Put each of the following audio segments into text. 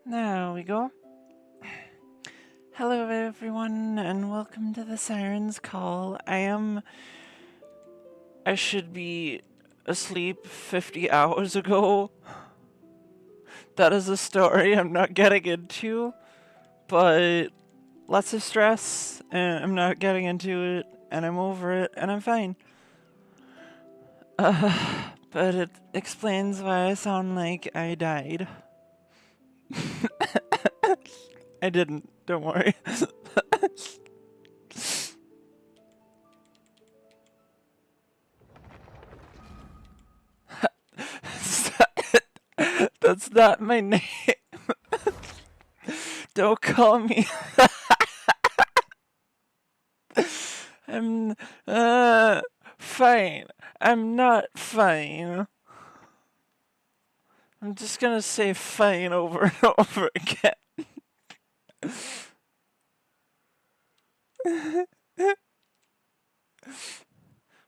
There we go. Hello everyone and welcome to the Siren's Call. I should be asleep 50 hours ago. That is a story I'm not getting into, but lots of stress and I'm not getting into it and I'm over it and I'm fine. But it explains why I sound like I died. I didn't, don't worry. That's not my name. Don't call me. I'm fine. I'm not fine. I'm just gonna say fine over and over again.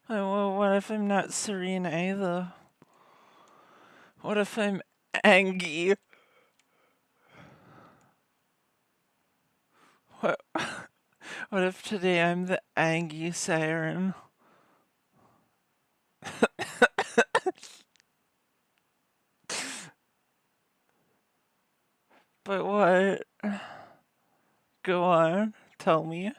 Well, what if I'm not serene either? What if I'm angry? What, what if today I'm the angry siren? But what? Go on, tell me.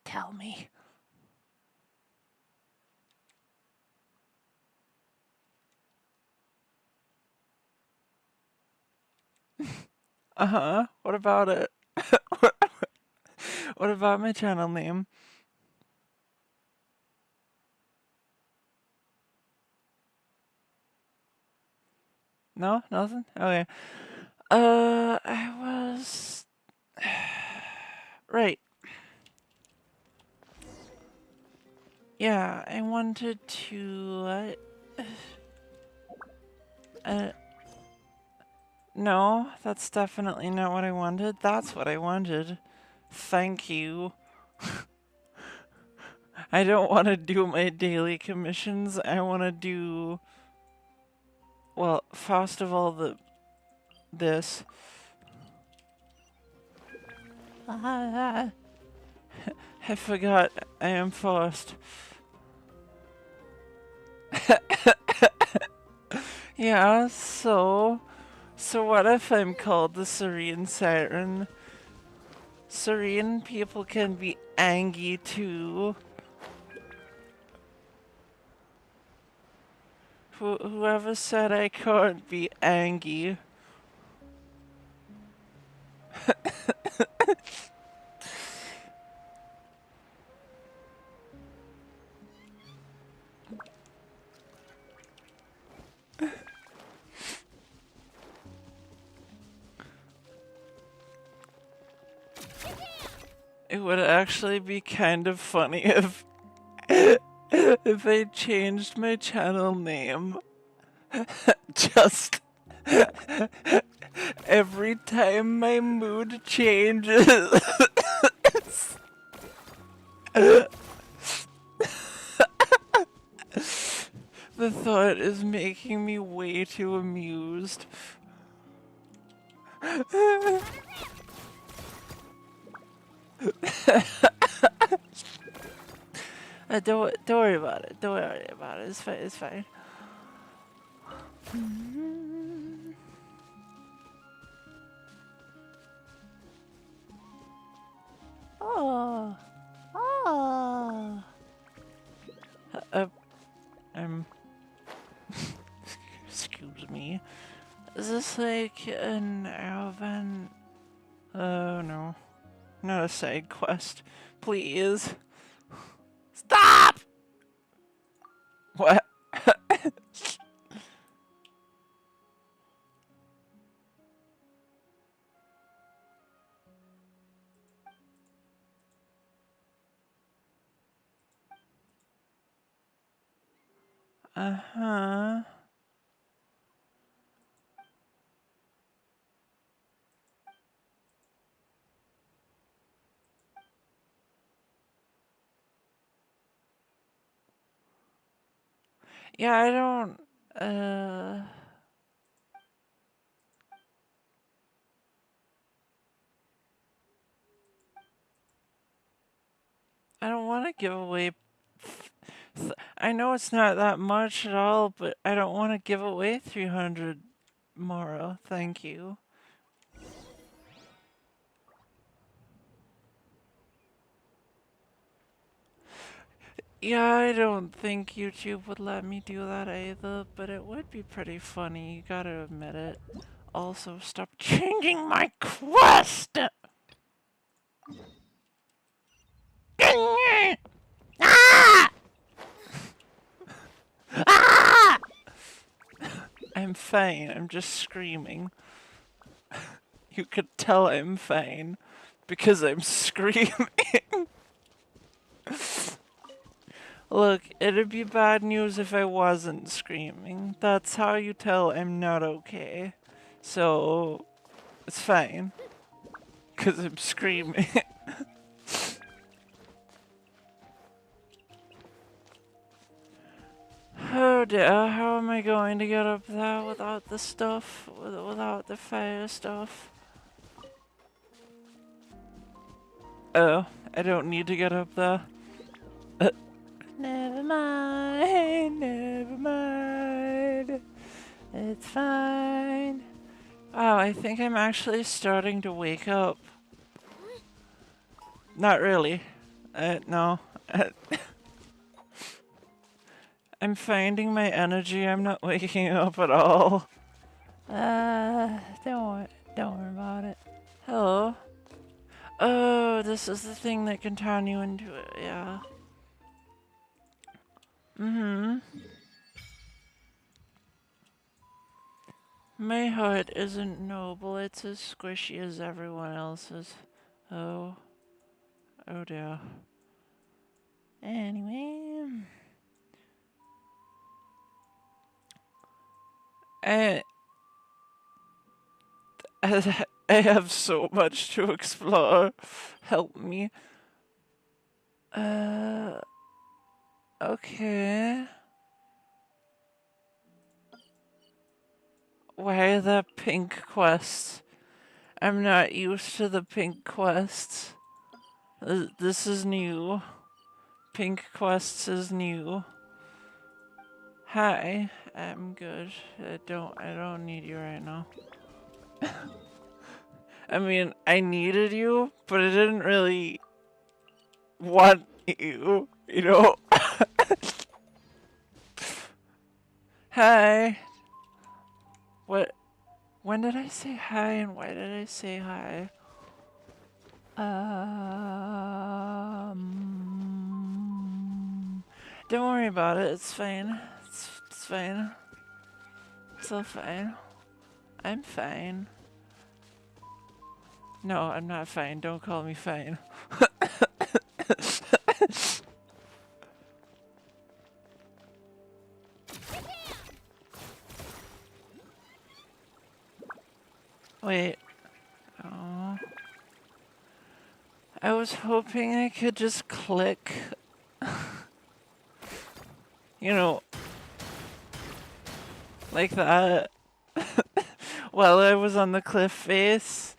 Tell me. Uh-huh, what about it? What about my channel name? No? Nothing? Okay. I was... Right. Yeah, I wanted to, no, that's definitely not what I wanted. That's what I wanted. Thank you. I don't want to do my daily commissions. I want to do... Well, first of all, this. I forgot I am forced. Yeah, so what if I'm called the Serene Siren? Serene people can be angry too. Whoever said I can't be angry? It would actually be kind of funny if if I changed my channel name just every time my mood changes. The thought is making me way too amused. Don't worry about it. Don't worry about it. It's fine. It's fine. Oh, oh. I'm. Excuse me. Is this like an Alvin? Oh no, not a side quest. Please stop. What? Uh-huh. Yeah, I don't, uh... I don't want to give away... I know it's not that much at all, but I don't want to give away 300 Mara. Thank you. Yeah, I don't think YouTube would let me do that either, but it would be pretty funny, you gotta admit it. Also, stop changing my quest! Ah! Ah! I'm fine, I'm just screaming. You could tell I'm fine, because I'm screaming. Look, it'd be bad news if I wasn't screaming. That's how you tell I'm not okay. So, it's fine. Because I'm screaming. Oh dear, how am I going to get up there without the stuff? Without the fire stuff? Oh, I don't need to get up there. Never mind, never mind. It's fine. Wow, I think I'm actually starting to wake up. Not really. No. I'm finding my energy. I'm not waking up at all. Don't worry about it. Hello. Oh, this is the thing that can turn you into it. Yeah. Mm-hmm. My heart isn't noble. It's as squishy as everyone else's. Oh. Oh dear. Anyway. I I have so much to explore. Help me. Okay. Why the pink quests? I'm not used to the pink quests. This is new. Pink quests is new. Hi, I'm good. I don't need you right now. I mean, I needed you, but I didn't really want you, you know? Hi. What? When did I say hi and why did I say hi? Don't worry about it. It's fine. It's fine. It's all fine. I'm fine. No, I'm not fine. Don't call me fine. Wait. Oh. I was hoping I could just click. You know, like that. While I was on the cliff face.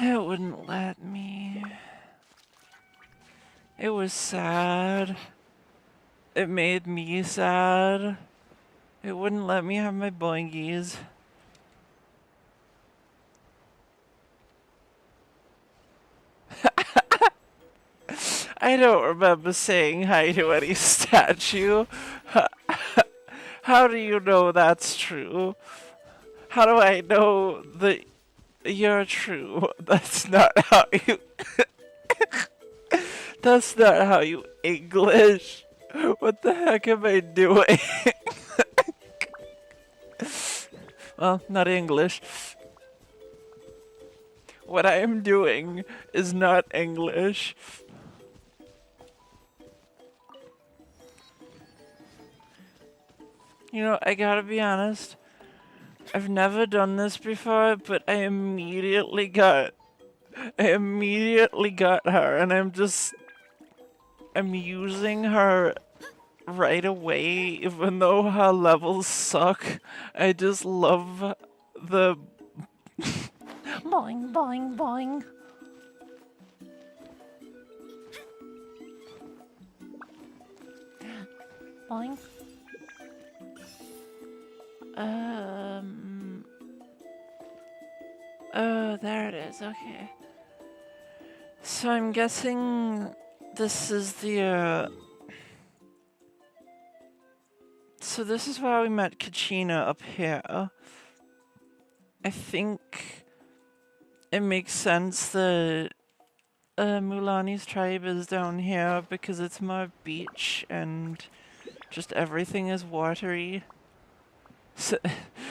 It wouldn't let me. It was sad. It made me sad. It wouldn't let me have my boingies. I don't remember saying hi to any statue. How do you know that's true? How do I know that you're true? That's not how you... That's not how you English. What the heck am I doing? Well, not English. What I am doing is not English. You know, I gotta be honest. I've never done this before, but I immediately got her, and I'm using her right away, even though her levels suck. I just love the boing, boing, boing. Boing. Oh, there it is, okay. So I'm guessing this is the, so this is where we met Kachina up here. I think it makes sense that Mulani's tribe is down here because it's more beach and just everything is watery. So,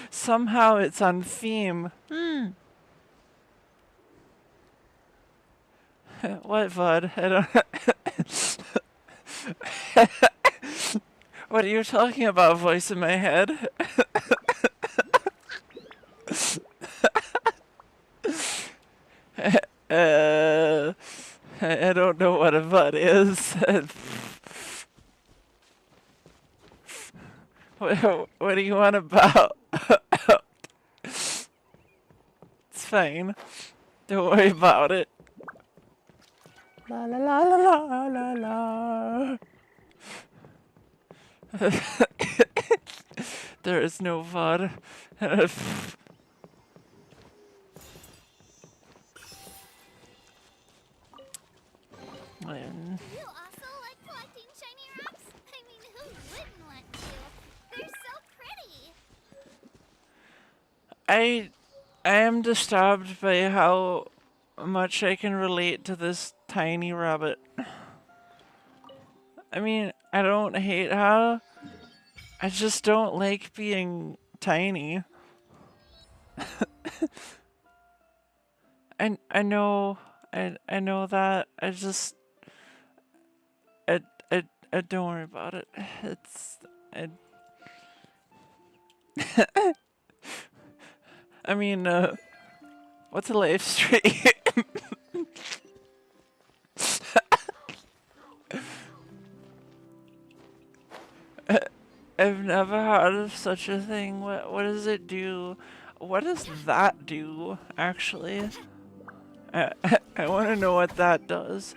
somehow it's on theme. What, Bud? I don't. What are you talking about, voice in my head? I don't know what a Bud is. What do you want about? It's fine. Don't worry about it. La la la la la la la. There is no VOD. You also like collecting shiny rocks? I mean, who wouldn't want to? They're so pretty. I am disturbed by how much I can relate to this tiny rabbit. I mean, I don't hate her. I just don't like being tiny. I know that. I don't worry about it. I mean, what's a live stream? I've never heard of such a thing. What does it do? What does that do, actually? I want to know what that does.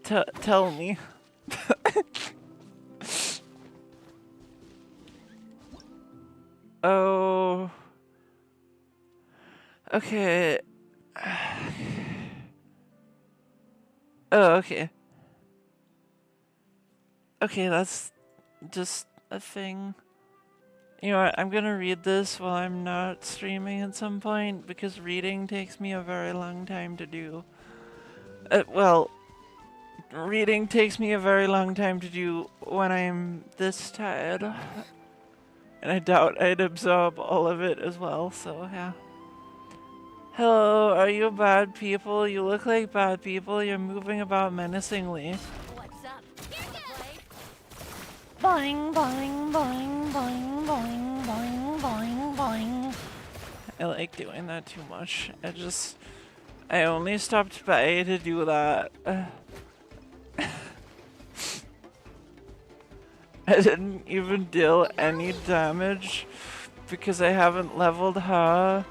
Tell me. Oh. Okay. Oh, okay. Okay, that's just a thing. You know what, I'm gonna read this while I'm not streaming at some point, because reading takes me a very long time to do. Well, reading takes me a very long time to do when I'm this tired. And I doubt I'd absorb all of it as well, so yeah. Hello, are you bad people? You look like bad people. You're moving about menacingly. What's up? Boing, boing, boing, boing, boing, boing, boing, boing. I like doing that too much. I only stopped by to do that. I didn't even deal any damage because I haven't leveled her.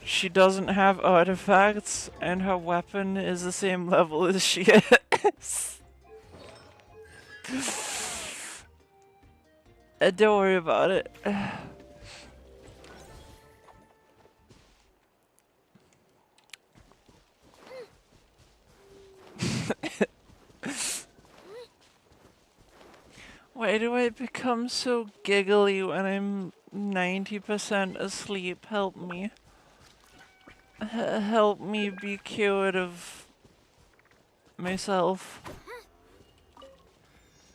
She doesn't have artifacts, and her weapon is the same level as she is. Don't worry about it. Why do I become so giggly when I'm 90% asleep? Help me. Help me be cured of myself.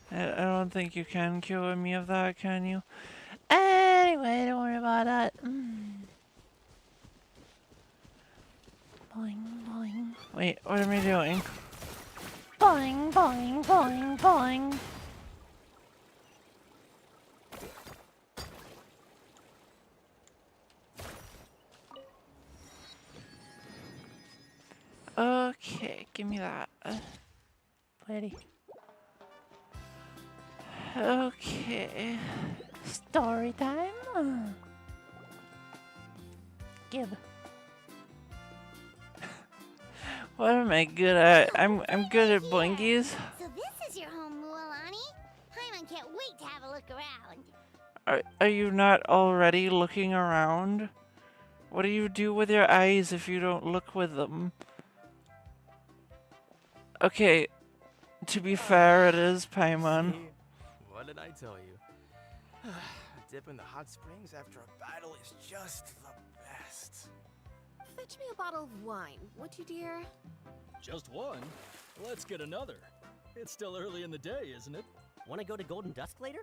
I don't think you can cure me of that, can you? Anyway, don't worry about that. Boing, boing. Wait, what am I doing? Boing, boing, boing, boing. Okay, give me that. Lady. Okay. Story time. Give. What am I good at? I'm good at boingies. So this is your home, Mualani. Paimon can't wait to have a look around. Are you not already looking around? What do you do with your eyes if you don't look with them? Okay, to be fair, it is Paimon. See? What did I tell you? A dip in the hot springs after a battle is just the best. Fetch me a bottle of wine, would you, dear? Just one? Let's get another. It's still early in the day, isn't it? Want to go to Golden Dusk later?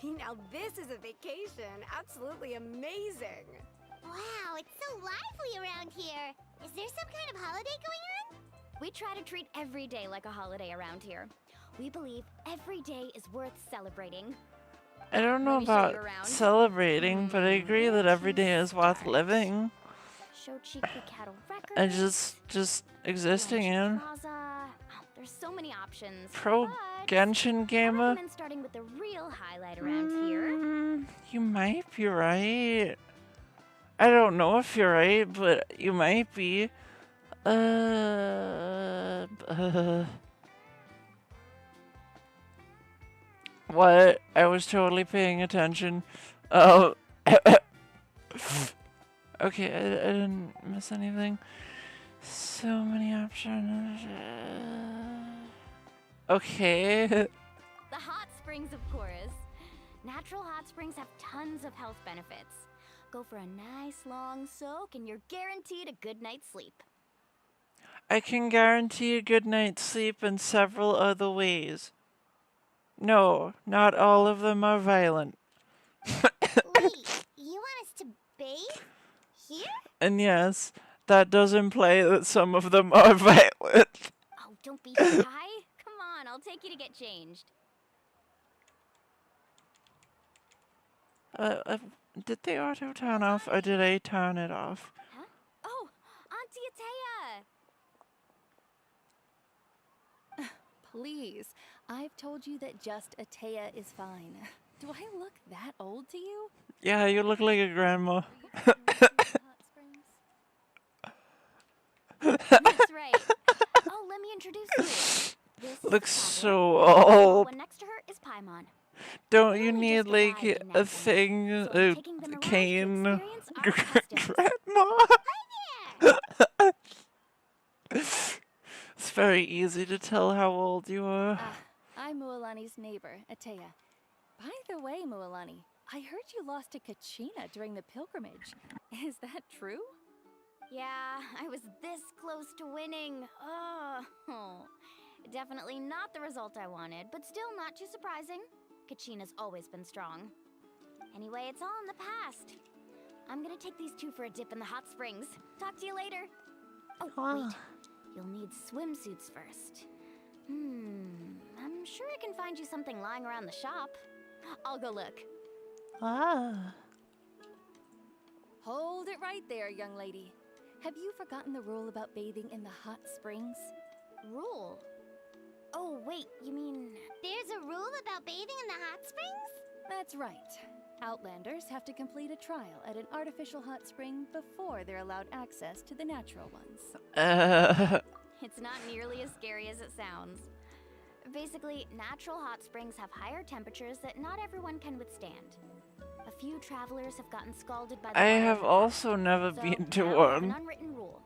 Now this is a vacation. Absolutely amazing. Wow, it's so lively around here. Is there some kind of holiday going on? We try to treat every day like a holiday around here. We believe every day is worth celebrating. I don't know Let me show you about around. celebrating, but I agree that every day is worth living. Shochiku Cattle Records. And just existing in. Plaza. Oh, there's so many options. Pro but Genshin I gamer. recommend starting with the real highlight around here. You might be right. I don't know if you're right, but you might be. What? I was totally paying attention. Oh. Okay, I didn't miss anything. So many options. Okay. The hot springs, of course. Natural hot springs have tons of health benefits. Go for a nice long soak and you're guaranteed a good night's sleep. I can guarantee a good night's sleep in several other ways. No, not all of them are violent. Wait, you want us to bathe? Here? And yes, that does imply that some of them are violent. Oh, don't be shy. Come on, I'll take you to get changed. Did the auto turn off or did I turn it off? Huh? Oh, Auntie Atea! Please, I've told you that just Atea is fine. Do I look that old to you? Yeah, you look like a grandma. That's right. Oh, let me introduce you. This is Looks Sakura. so The old. one next to her is Paimon. Don't They you only need just like arrived in a Natlan, thing, so I'm a taking them around to cane, experience our customs. grandma? It's very easy to tell how old you are. I'm Mualani's neighbor, Atea. By the way, Mualani, I heard you lost to Kachina during the pilgrimage. Is that true? Yeah, I was this close to winning. Oh, definitely not the result I wanted, but still not too surprising. Kachina's always been strong. Anyway, it's all in the past. I'm gonna take these two for a dip in the hot springs. Talk to you later. Oh, wait. You'll need swimsuits first. I'm sure I can find you something lying around the shop. I'll go look. Hold it right there, young lady. Have you forgotten the rule about bathing in the hot springs? Rule? Oh, wait, you mean... There's a rule about bathing in the hot springs? That's right. Outlanders have to complete a trial at an artificial hot spring before they're allowed access to the natural ones. It's not nearly as scary as it sounds. Basically, natural hot springs have higher temperatures that not everyone can withstand. A few travelers have gotten scalded by the I water have in the also past. never So been to now I have one. an unwritten rule.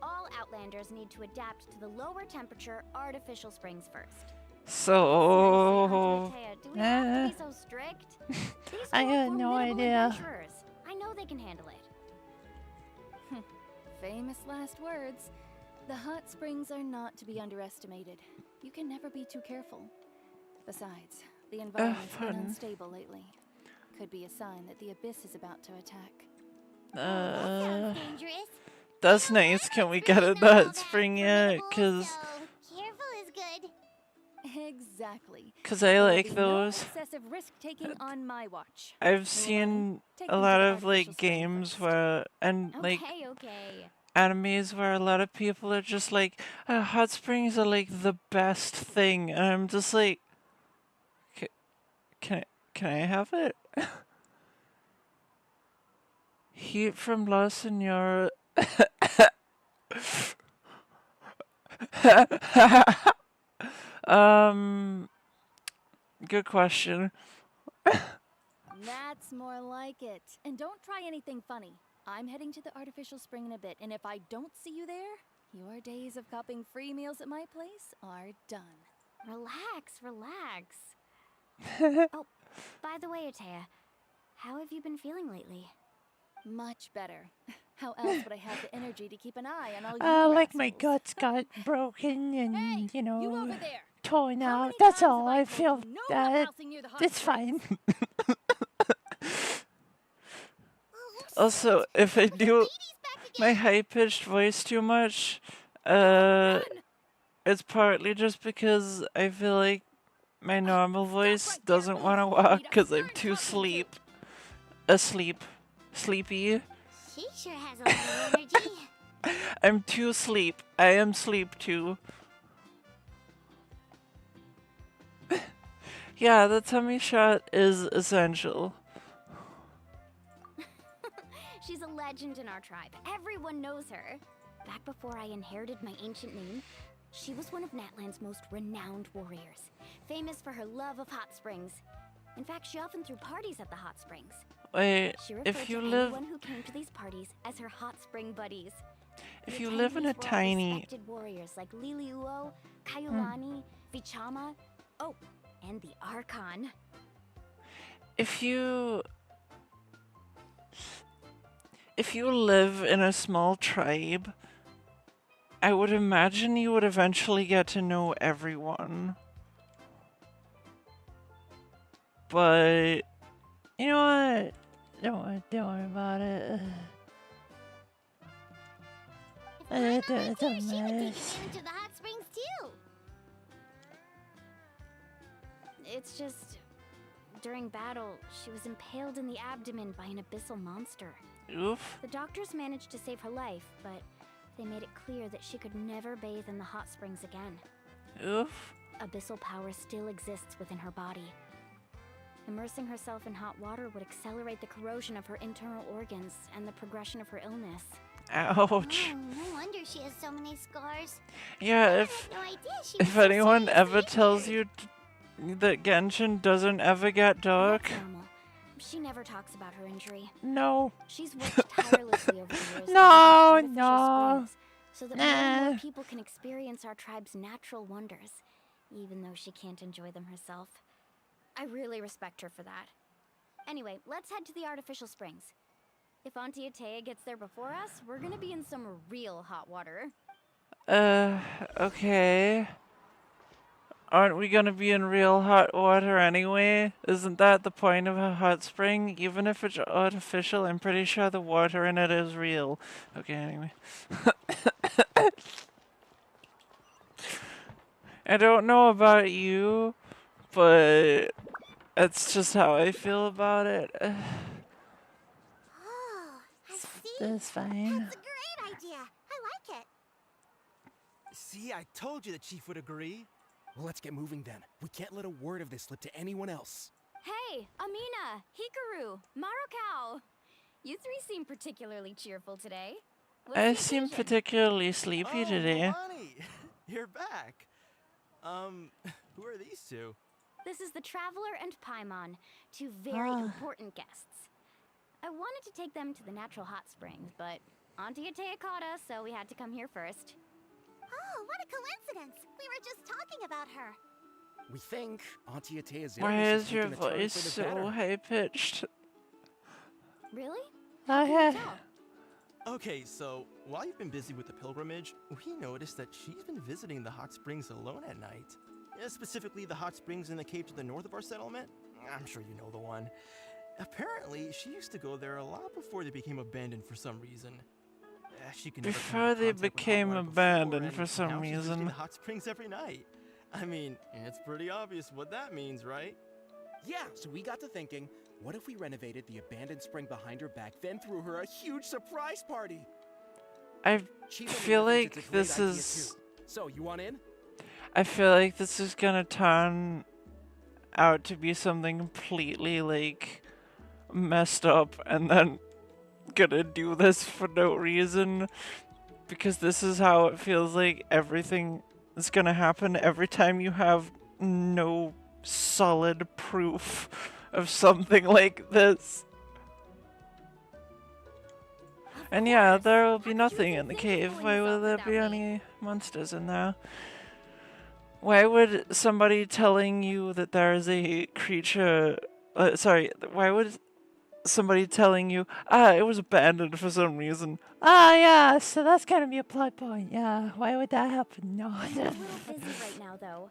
All Outlanders need to adapt to the lower temperature artificial springs first. So, Seriously, Auntie Atea, do we have to be so strict? These I four had no formidable idea. adventurers. I know they can handle it. Famous last words. The hot springs are not to be underestimated. You can never be too careful. Besides, the environment's been fun. unstable lately. Could be a sign that the abyss is about to attack. That sounds dangerous. That's No, nice. Can we it's get really a not all nut that spring yet? formidable, Cause, so careful is good. Exactly. cause I There'll like be those. No excessive risk-taking on my watch. I've Mualani, seen take a me to lot the of like artificial spring games first. where, and like Okay. animes where a lot of people are just like, hot springs are like the best thing. And I'm just like, can I have it? Heat from La Senora. um, good question. That's more like it. And don't try anything funny. I'm heading to the artificial spring in a bit, and if I don't see you there, your days of copping free meals at my place are done. Relax, relax. Oh, by the way, Atea, how have you been feeling lately? Much better. How else would I have the energy to keep an eye on all you Like my rascals? guts got broken and, Hey, you you know, over there. torn How out. many That's times all. have I told feel you no that roughhousing near the hot it's springs? fine. Also, if I do Ladies back my again. high-pitched voice too much, Run! it's partly just because I feel like my normal voice right there. doesn't want to You walk need a because I'm stern too talking to. sleepy. She sure has a lot of energy. I'm too sleep. I am sleep too. Yeah, the tummy shot is essential. She's a legend in our tribe. Everyone knows her. Back before I inherited my ancient name, she was one of Natlan's most renowned warriors, famous for her love of hot springs. In fact, she often threw parties at the hot springs. Wait, She referred if you to live anyone who came to these parties as her hot spring buddies. if The you live in a attendees were all tiny respected warriors like Liliuo, Kaiulani, Vichama, oh, and the Archon. if you live in a small tribe, I would imagine you would eventually get to know everyone. But You know what? Don't worry about it. If Mama It's were a here, she would take mess. advantage of the hot springs too. It's just, during battle, she was impaled in the abdomen by an abyssal monster. oof. The doctors managed to save her life, but they made it clear that she could never bathe in the hot springs again. Oof. Abyssal power still exists within her body. Immersing herself in hot water would accelerate the corrosion of her internal organs and the progression of her illness. Ouch. Oh, no wonder she has so many scars. Yeah, I if had no idea she was if so anyone seriously ever tells injured. you that Genshin doesn't ever get dark, That's normal. She never talks about her injury. No. She's worked tirelessly over the years to No, visit artificial no. springs so that more and more Nah. people can experience our tribe's natural wonders, even though she can't enjoy them herself. I really respect her for that. Anyway, let's head to the artificial springs. If Auntie Atea gets there before us, we're gonna be in some real hot water. okay. Aren't we gonna be in real hot water anyway? Isn't that the point of a hot spring? Even if it's artificial, I'm pretty sure the water in it is real. Okay, anyway. I don't know about you, but it's just how I feel about it. Oh, I see. That's fine. That's a great idea. I like it. See, I told you the chief would agree. Well, let's get moving then. We can't let a word of this slip to anyone else. Hey, Amina, Hikaru, Marukao! You three seem particularly cheerful today. What's I the seem occasion? particularly sleepy today. Milani, you're back. Who are these two? This is the Traveler and Paimon, two very important guests. I wanted to take them to the natural hot springs, but Auntie Atea caught us, so we had to come here first. Oh, what a coincidence. We were just talking about her. We think Auntie Atea's Why illness is your taking a turn voice for the so better. high pitched? Really? Okay. Tell. Okay, so while you've been busy with the pilgrimage, we noticed that she's been visiting the hot springs alone at night. Specifically, the hot springs in the cave to the north of our settlement. I'm sure you know the one. Apparently, she used to go there a lot before they became abandoned for some reason. She could never come Before into they contact with hot became water abandoned before, for and some now she's visiting reason. the hot springs every night. I mean, it's pretty obvious what that means, right? Yeah, so we got to thinking, what if we renovated the abandoned spring behind her back, then threw her a huge surprise party? I Chief Amina feel thinks like it's a great this idea, is. too. So, you want in? I feel like this is gonna turn out to be something completely like messed up and then gonna do this for no reason, because this is how it feels like everything is gonna happen every time you have no solid proof of something like this. And yeah, there will be nothing in the cave. Why will there be any monsters in there? Why would somebody telling you that there is a creature... why would somebody telling you, it was abandoned for some reason? Ah, yeah, so that's gonna be a plot point, yeah. Why would that happen? No. I'm a little busy right now, though.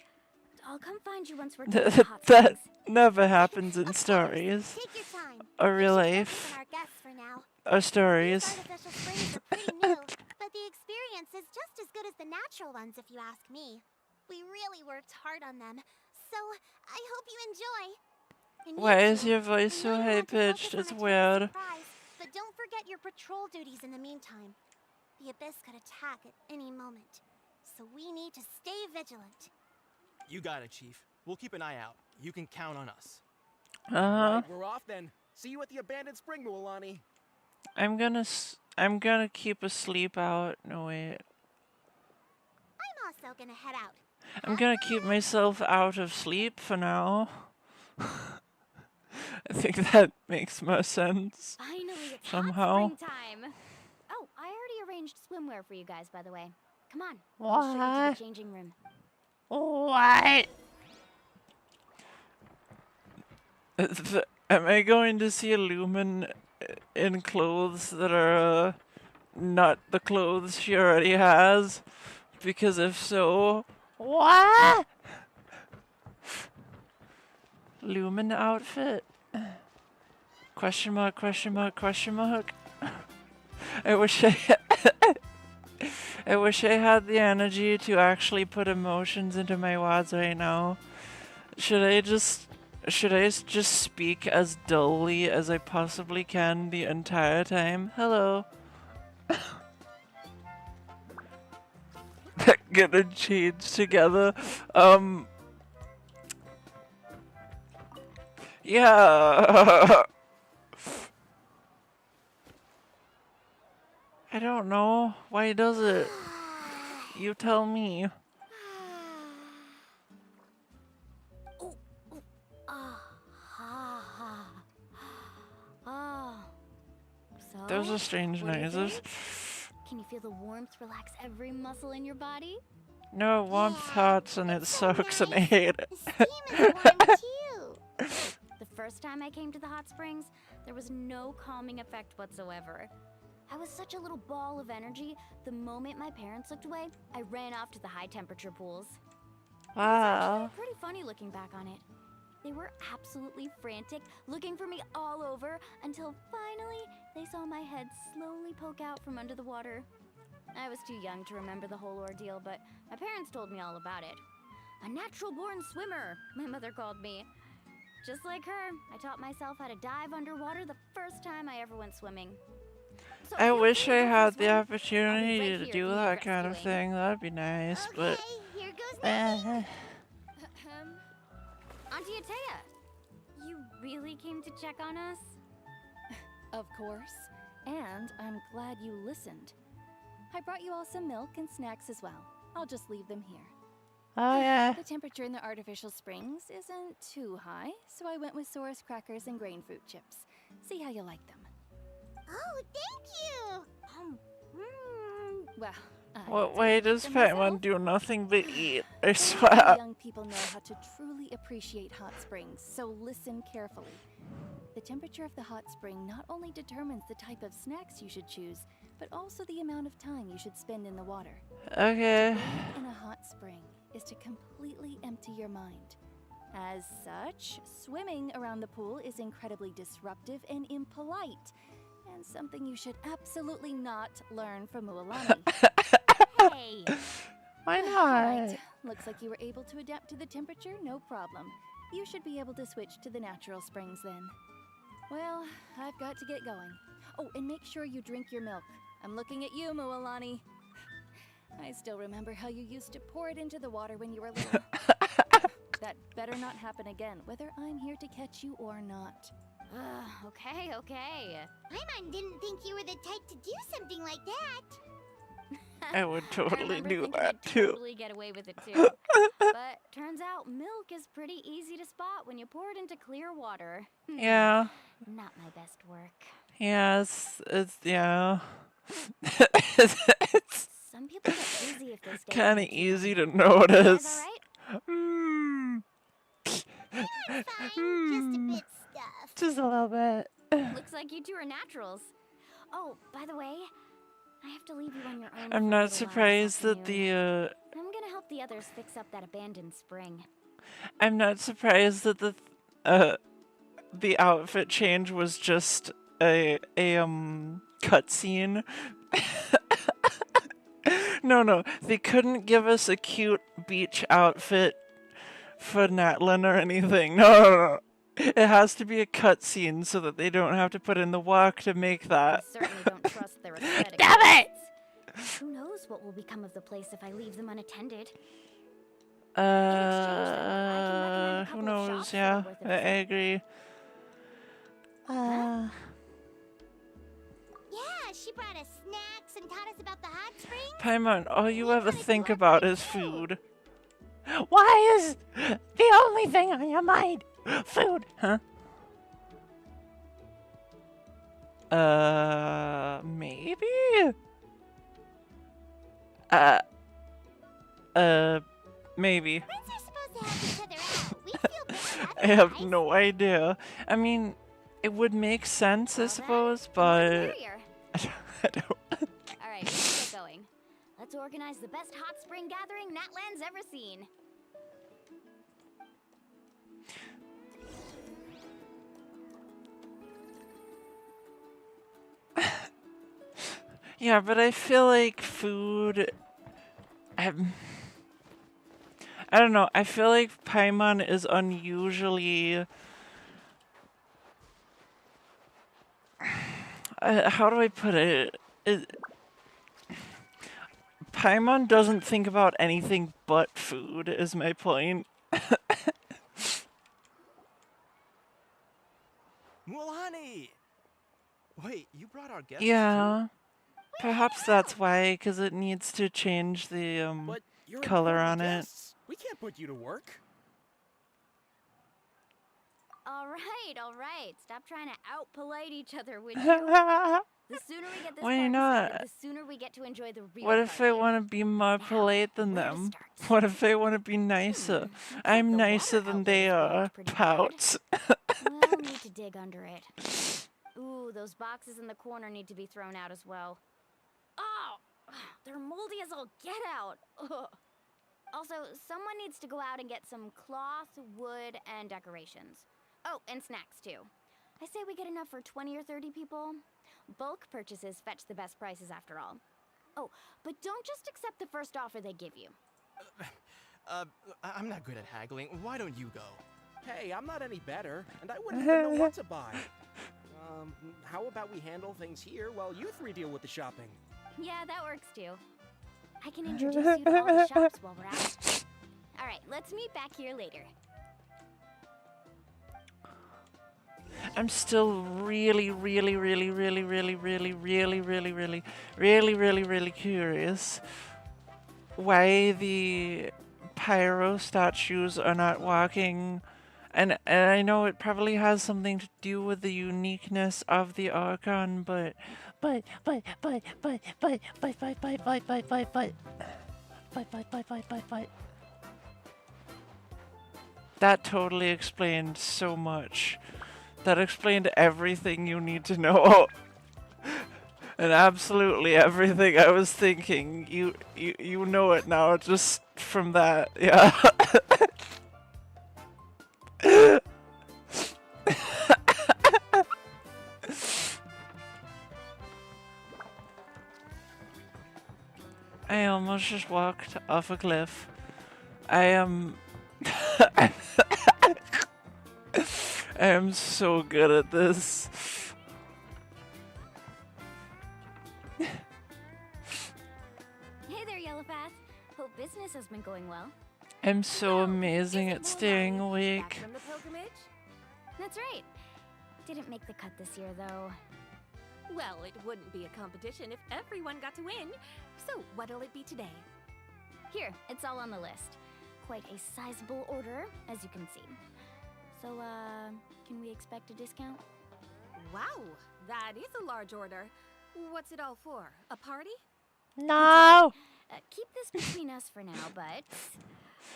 I'll come find you once we're done with the hot That springs. never happens in stories. Take your time. Or real We should life. focus on our guests for now. Or These stories. artificial springs are pretty new, but the experience is just as good as the natural ones if you ask me. We really worked hard on them, so I hope you enjoy. And you Why is two, your voice I so know you high want to focus pitched? on It's a total weird. surprise, but don't forget your patrol duties in the meantime. The Abyss could attack at any moment, so we need to stay vigilant. You got it, Chief. We'll keep an eye out. You can count on us. Right, we're off then. See you at the abandoned spring, Mualani. I'm gonna keep a sleep out. No wait. I'm also gonna head out. I'm gonna keep myself out of sleep for now. I think that makes more sense. Finally, it's Somehow. hot springtime. Oh, I already arranged swimwear for you guys, by the way. Come on. I'll What? show you to the changing room. What? Am I going to see a Lumen in clothes that are not the clothes she already has? Because if so, What? Lumen outfit? Question mark, question mark, question mark. I wish I wish I had the energy to actually put emotions into my words right now. Should I just speak as dully as I possibly can the entire time? Hello. Gonna change together. Yeah. I don't know. Why does it? You tell me. So, Those are strange what do you noises. think? Can you feel the warmth relax every muscle in your body? No, warmth hurts and it sucks and I hate it. The steam is warm too. The first time I came to the hot springs, there was no calming effect whatsoever. I was such a little ball of energy, the moment my parents looked away, I ran off to the high temperature pools. Wow. Pretty funny looking back on it. They were absolutely frantic, looking for me all over, until finally they saw my head slowly poke out from under the water. I was too young to remember the whole ordeal, but my parents told me all about it. A natural-born swimmer, my mother called me. Just like her, I taught myself how to dive underwater the first time I ever went swimming. So I feel wish free I to go for a had the swim. I'll be opportunity right to here do if you that need kind of rescuing. thing. That'd be nice, Okay, but here goes nothing. Auntie Atea, you really came to check on us? Of course. And I'm glad you listened. I brought you all some milk and snacks as well. I'll just leave them here. Oh, yeah. The temperature in the artificial springs isn't too high, so I went with Saurus crackers and grain fruit chips. See how you like them. Oh, thank you. Well, why does them Paimon myself. do nothing but eat? I Only swear. young people know how to truly appreciate hot springs, so listen carefully. The temperature of the hot spring not only determines the type of snacks you should choose, but also the amount of time you should spend in the water. Okay. Bathe in a hot spring is to completely empty your mind. As such, swimming around the pool is incredibly disruptive and impolite, and something you should absolutely not learn from Mualani. Hey! Why not? Right. Looks like you were able to adapt to the temperature, no problem. You should be able to switch to the natural springs then. Well, I've got to get going. Oh, and make sure you drink your milk. I'm looking at you, Mualani. I still remember how you used to pour it into the water when you were little. That better not happen again, whether I'm here to catch you or not. Okay, okay. Paimon didn't think you were the type to do something like that. I would I totally remember do thinking that I'd too. totally get away with it too. But turns out milk is pretty easy to spot when you pour it into clear water. Yeah. Not my best work. Yeah, it's yeah. It's Some people get dizzy if they stay kind in of it too easy long. to You guys notice. alright? Hmm. It's fine, just a bit stuffed. Just a little bit. Looks like you two are naturals. Oh, by the way, I have to leave you on your own. I'm for a not little while this surprised that afternoon. the I'm gonna help the others fix up that abandoned spring. I'm not surprised that the outfit change was just a cutscene. No, they couldn't give us a cute beach outfit for Natlan or anything. No. It has to be a cutscene so that they don't have to put in the work to make that. I certainly don't trust their aesthetic. Damn it! tastes. Who knows what will become of the place if I leave them unattended? Who knows? Yeah, I agree. Yeah, she brought us snacks and taught us about the hot springs. Paimon, all you ever think about is food. Why is the only thing on your mind food? Huh? Maybe? Maybe. Friends are supposed to help each other out. We feel better I have otherwise. no idea. I mean, it would make sense, I suppose, but I don't. Alright, let's get going. Let's organize the best hot spring gathering Natlan's ever seen. Yeah, but I feel like food. I don't know. I feel like Paimon is unusually. How do I put it? Paimon doesn't think about anything but food, is my point. Mulani! Wait, you brought our guests Yeah. Perhaps that's why, because it needs to change the But you're color important on it. guests. We can't put you to work. Alright. Stop trying to out-polite each other, would you? The sooner we get this Why party not? started, the sooner we get to enjoy the real What if I party. want to be more polite than where to them? start? What if I want to be nicer? Looks like I'm the nicer water than outlet they is are. blocked pretty bad. Pouts. We'll need to dig under it. Ooh, those boxes in the corner need to be thrown out as well. Oh! They're moldy as all get out! Ugh. Also, someone needs to go out and get some cloth, wood, and decorations. Oh, and snacks too. I say we get enough for 20 or 30 people. Bulk purchases fetch the best prices after all. Oh, but don't just accept the first offer they give you. I'm not good at haggling. Why don't you go? Hey, I'm not any better, and I wouldn't even know what to buy. How about we handle things here while you three deal with the shopping? Yeah, that works too. I can introduce you to all the shops while we're out. Alright, let's meet back here later. I'm still really curious why the pyro statues are not walking. And I know it probably has something to do with the uniqueness of the Archon, but that totally explained so much. That explained everything you need to know. And absolutely everything I was thinking. You know it now just from that. Yeah. I almost just walked off a cliff. I am I am so good at this. Hey there, Yellowpath. Hope business has been going well. I'm so amazing at staying Back awake. from the pilgrimage? That's right. Didn't make the cut this year, though. Well, it wouldn't be a competition if everyone got to win. So, what'll it be today? Here, it's all on the list. Quite a sizable order, as you can see. So, can we expect a discount? Wow, that is a large order. What's it all for? A party? No! Keep this between us for now, but...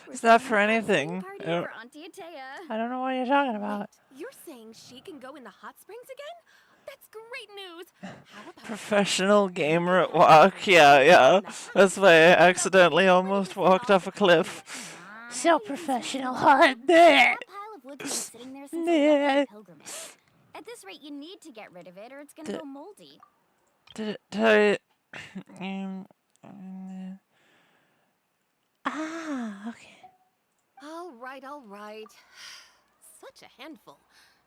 we're It's not throwing for a anything. party I don't- for Auntie Atea. I don't know what you're talking about. You're saying she can go in the hot springs again? That's great news. How about Professional gamer at walk. Yeah. That's why I accidentally almost walked off a cliff. So professional, huh? That pile of wood's been sitting there since I left Nah. my pilgrimage. At this rate, you need to get rid of it, or it's gonna go moldy. Did I... Okay. All right, all right. Such a handful.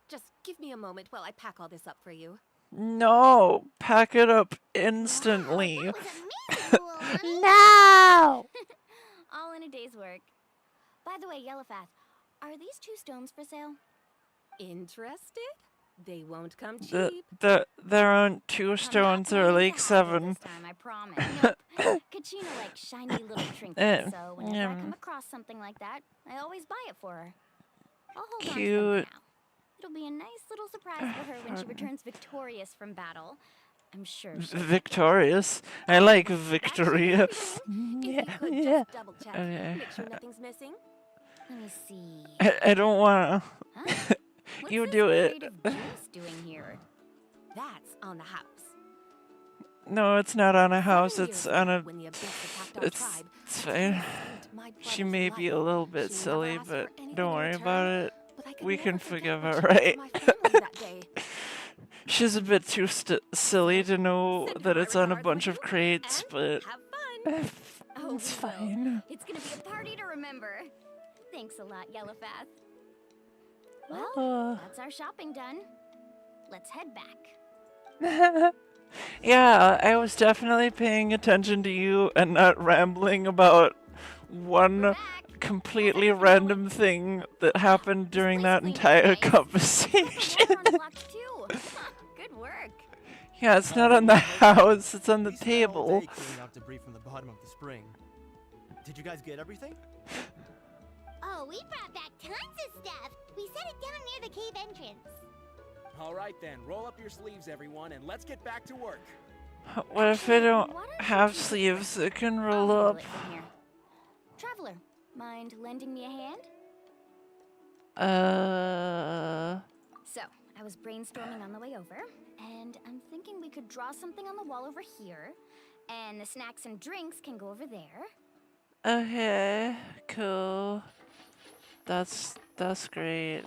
Just give me a moment while I pack all this up for you. No! Pack it up instantly. That was amazing, Luolani. No! All in a day's work. By the way, Yellowfath, are these 2 stones for sale? Interested? They won't come The, cheap. there aren't 2 I'm not stones, there are planning like to haggle 7. This time, I promise. Nope. Kachina likes shiny little trinkets, so whenever I come across something like that, I always buy it for her. I'll hold on to them Cute. for now. It'll be a nice little surprise for her when she returns victorious from battle. I'm sure she'll Victorious. I like victory. If you could Yeah. just double check, Okay. make sure nothing's missing. Let me see. I don't wanna. Huh? What's You this do it. crate of juice doing here? That's on the house. No, it's not on a house, 7 it's years on ago, a... when the Abyss attacked our It's tribe, fine. saved my She brother's may be a life. little bit She never silly, asked but for anything don't in worry return, about it. but I could We never can forget forgive what her, she did right? for my family that day. She's a bit too silly to know Send her that my it's on a regards, bunch will of you? crates, And but... have fun. Oh, It's we will. fine. It's gonna be a party to remember. Thanks a lot, Yellowfath. Well, Uh. that's our shopping done. Let's head back. Yeah, I was definitely paying attention to you and not rambling about one Back. completely random thing that happened during that place entire cleaned nice. conversation. Water on the blocks too. Good work. Yeah, it's not on the house, it's on the We spent all table. day cleaning out debris from the bottom of the spring. Did you guys get everything? Oh, we brought back tons of stuff. We set it down near the cave entrance. All right then, roll up your sleeves, everyone, and let's get back to work. What if I don't Why don't you have keep- sleeves that can I'll roll handle up? it from here. Traveler, mind lending me a hand? So, I was brainstorming on the way over, and I'm thinking we could draw something on the wall over here, and the snacks and drinks can go over there. Okay, cool. That's great.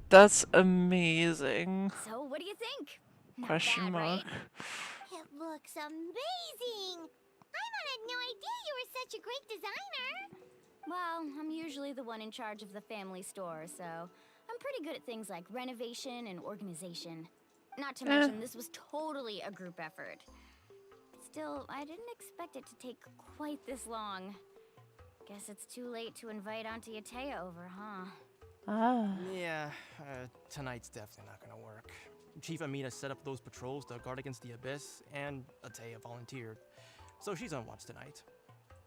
That's amazing. So, what do you think? Not Question bad, mark. right? It looks amazing. Paimon had no idea you were such a great designer. Well, I'm usually the one in charge of the family store, so I'm pretty good at things like renovation and organization. Not to mention, this was totally a group effort. Still, I didn't expect it to take quite this long. Guess it's too late to invite Auntie Atea over, huh? Ah. Yeah, tonight's definitely not gonna work. Chief Amina set up those patrols to guard against the Abyss, and Atea volunteered. So she's on watch tonight.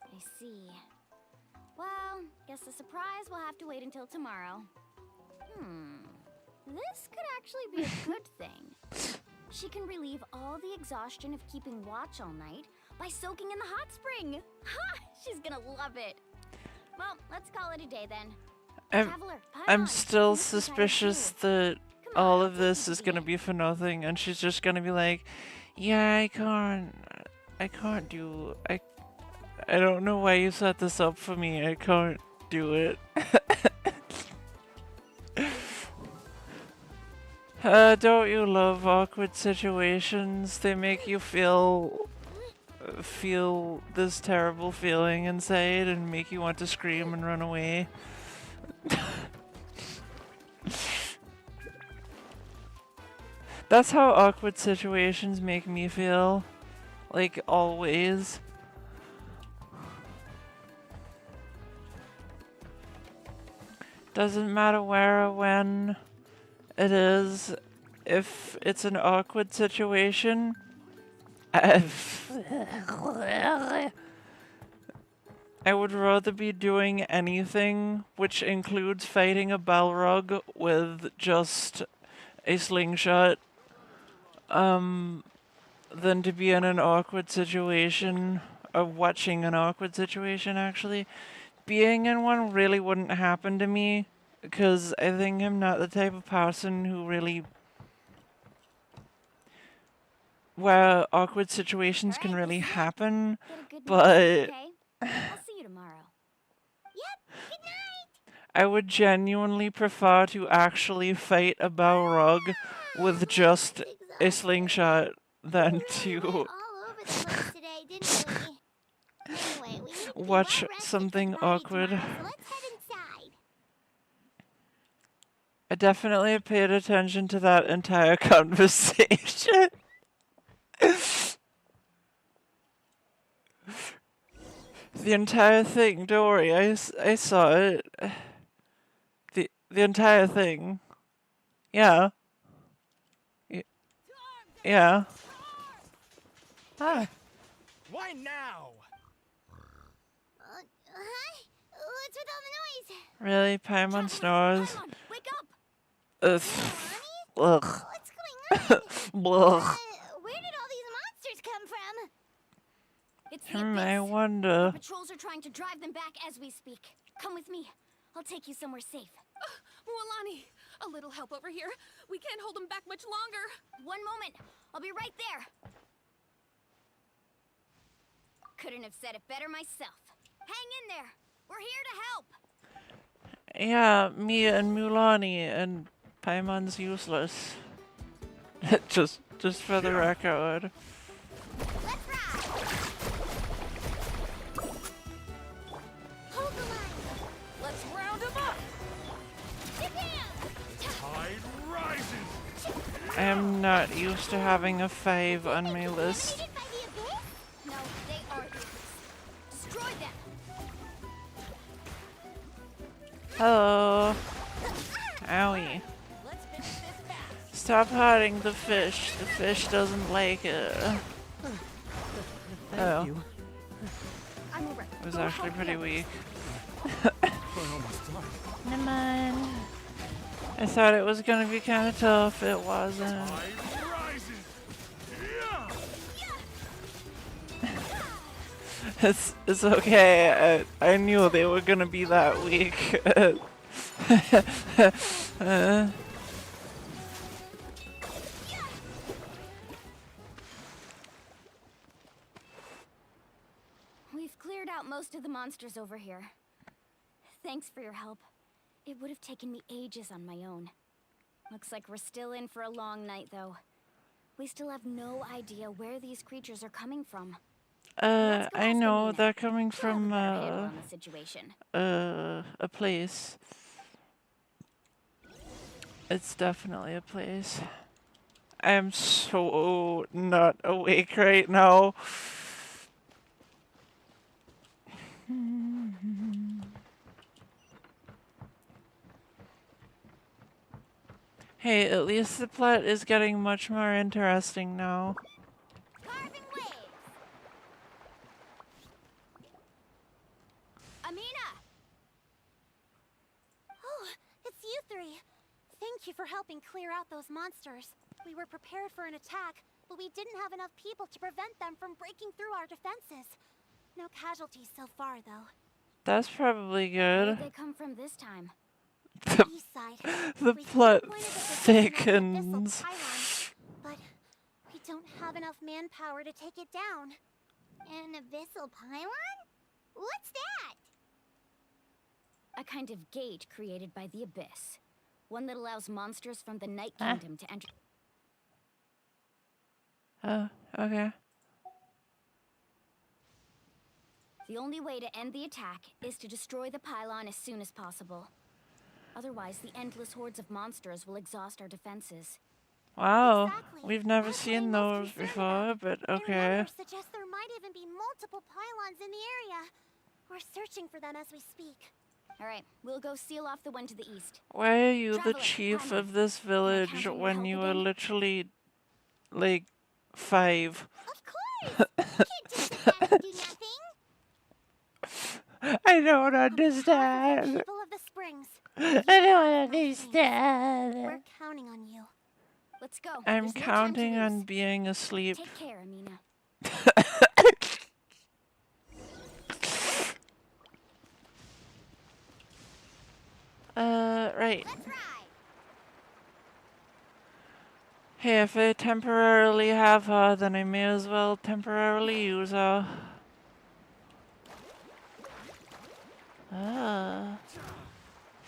I see. Well, guess the surprise will have to wait until tomorrow. This could actually be a good thing. She can relieve all the exhaustion of keeping watch all night by soaking in the hot spring. Ha! She's gonna love it. Well, let's call it a day then. Traveler, I'm Paimon, still this is tired suspicious too. that Come on, all I'll of take this you is to the gonna inn. be for nothing, and she's just gonna be like, "Yeah, I can't do. I don't know why you set this up for me. I can't do it." Don't you love awkward situations? They make you feel this terrible feeling inside and make you want to scream and run away. That's how awkward situations make me feel. Like, always. Doesn't matter where or when it is. If it's an awkward situation, I would rather be doing anything, which includes fighting a Balrog with just a slingshot, than to be in an awkward situation, or watching an awkward situation, actually. Being in one really wouldn't happen to me, because I think I'm not the type of person who really... where awkward situations can really happen, but I'll see you tomorrow. Yep, good night! I would genuinely prefer to actually fight a Balrog with just a slingshot than to all over the place today, didn't we? Anyway, we need to be watch well rested something for the party awkward. tomorrow, so let's head inside. I definitely paid attention to that entire conversation. The entire thing, don't worry, I saw it. The entire thing. Yeah. Yeah. Ah. Why now? Huh? What's with all the noise? Really? Paimon snores? Paimon, wake up! Ugh. Ugh. What's going on? Ugh. Where did all these monsters come from? It's the I Abyss. wonder. Patrols are trying to drive them back as we speak. Come with me. I'll take you somewhere safe. Mualani, a little help over here. We can't hold them back much longer. One moment. I'll be right there. Couldn't have said it better myself. Hang in there. We're here to help. Yeah, me and Mulani, and Paimon's useless. just for the record. Let's ride! Hold the line! Let's round them up. Get down! Tide rises. I am not used to having a 5 on my list. Contaminated by the abyss? No, they are the Abyss. Destroy them. Hello. Owie. Let's finish this fast. Stop hurting the fish. The fish doesn't like it. Oh, I'm alright. it was actually pretty weak. We're almost done. Never mind. I thought it was gonna be kind of tough. It wasn't. Tide rises. Yeah. It's okay. I knew they were gonna be that weak. We've cleared out most of the monsters over here. Thanks for your help. It would have taken me ages on my own. Looks like we're still in for a long night, though. We still have no idea where these creatures are coming from. Let's go I ask know Amina. they're coming She'll have a from better handle on the situation. a place. It's definitely a place. I am so not awake right now. Hey, at least the plot is getting much more interesting now. Carving waves! Amina! Oh, it's you three. Thank you for helping clear out those monsters. We were prepared for an attack, but we didn't have enough people to prevent them from breaking through our defenses. No casualties so far, though. That's probably Where good. did they come from this time? East side. The We plot pinpointed the position of the abyssal thickens. pylon, but we don't have enough manpower to take it down. An abyssal pylon? What's that? A kind of gate created by the Abyss. One that allows monsters from the Night Huh? Kingdom to enter. Oh, okay. The only way to end the attack is to destroy the pylon as soon as possible. Otherwise, the endless hordes of monsters will exhaust our defenses. Wow, Exactly. we've never That's what I'm seen most those concerned before, but And okay. numbers suggest there might even be multiple pylons in the area. We're searching for them as we speak. Alright, we'll go seal off the one to the east. Why are you the Traveler, chief Annie, of this can I village count on your when help you are again? literally, like, 5? Of course! You can't just sit back and do nothing! I don't On behalf of the understand. people of the springs, I don't my thanks. We're understand. counting on you. Let's go. I'm There's no time to counting on lose. being asleep. Take care, Amina. Right. Let's ride! Hey, if I temporarily have her, then I may as well temporarily use her. Ah.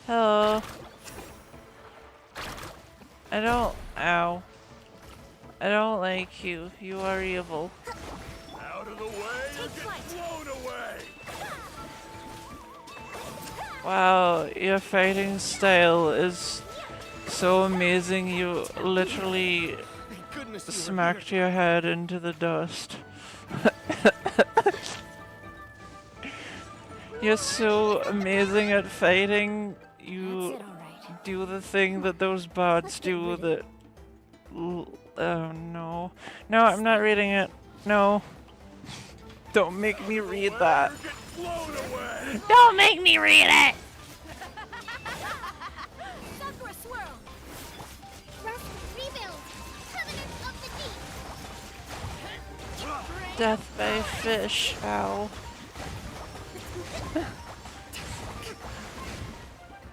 Hello. Ow. I don't like you. You are evil. Out of the way or get blown away! Wow, your fighting style is so amazing. You literally Thank goodness you were smacked here. your head into the dust. You're so amazing at fighting. You That's it, alright. do the thing that those bots do that... Oh no. No, I'm not reading it. No. Don't make me read that. Or get blown away! Don't make me read it. Sakura swirl! Rust rebuild! Covenant of the deep! Death by fish. Ow.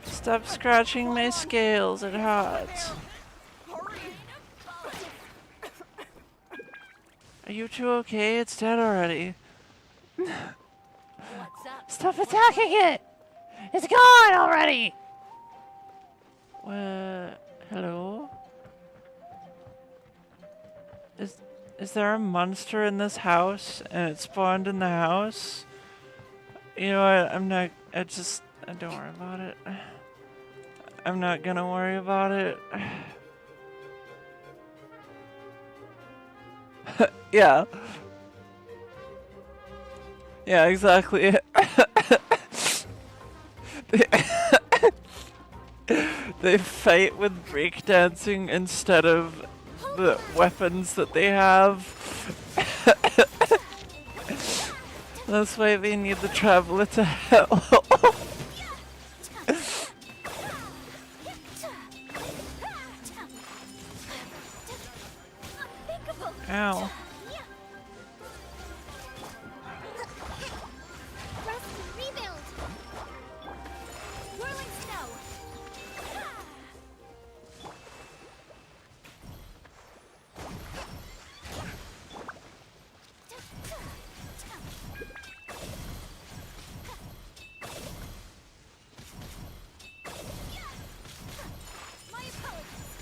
Stop scratching my scales, it hurts. Are you two okay? It's dead already. What's up? Stop attacking it. It's gone already. Hello? Is there a monster in this house and it spawned in the house? You know what? Don't worry about it. I'm not gonna worry about it. Yeah. Yeah, exactly. They fight with breakdancing instead of the weapons that they have. That's why they need the traveler to help. Ow. Rust rebuild! Whirling snow! My apologies!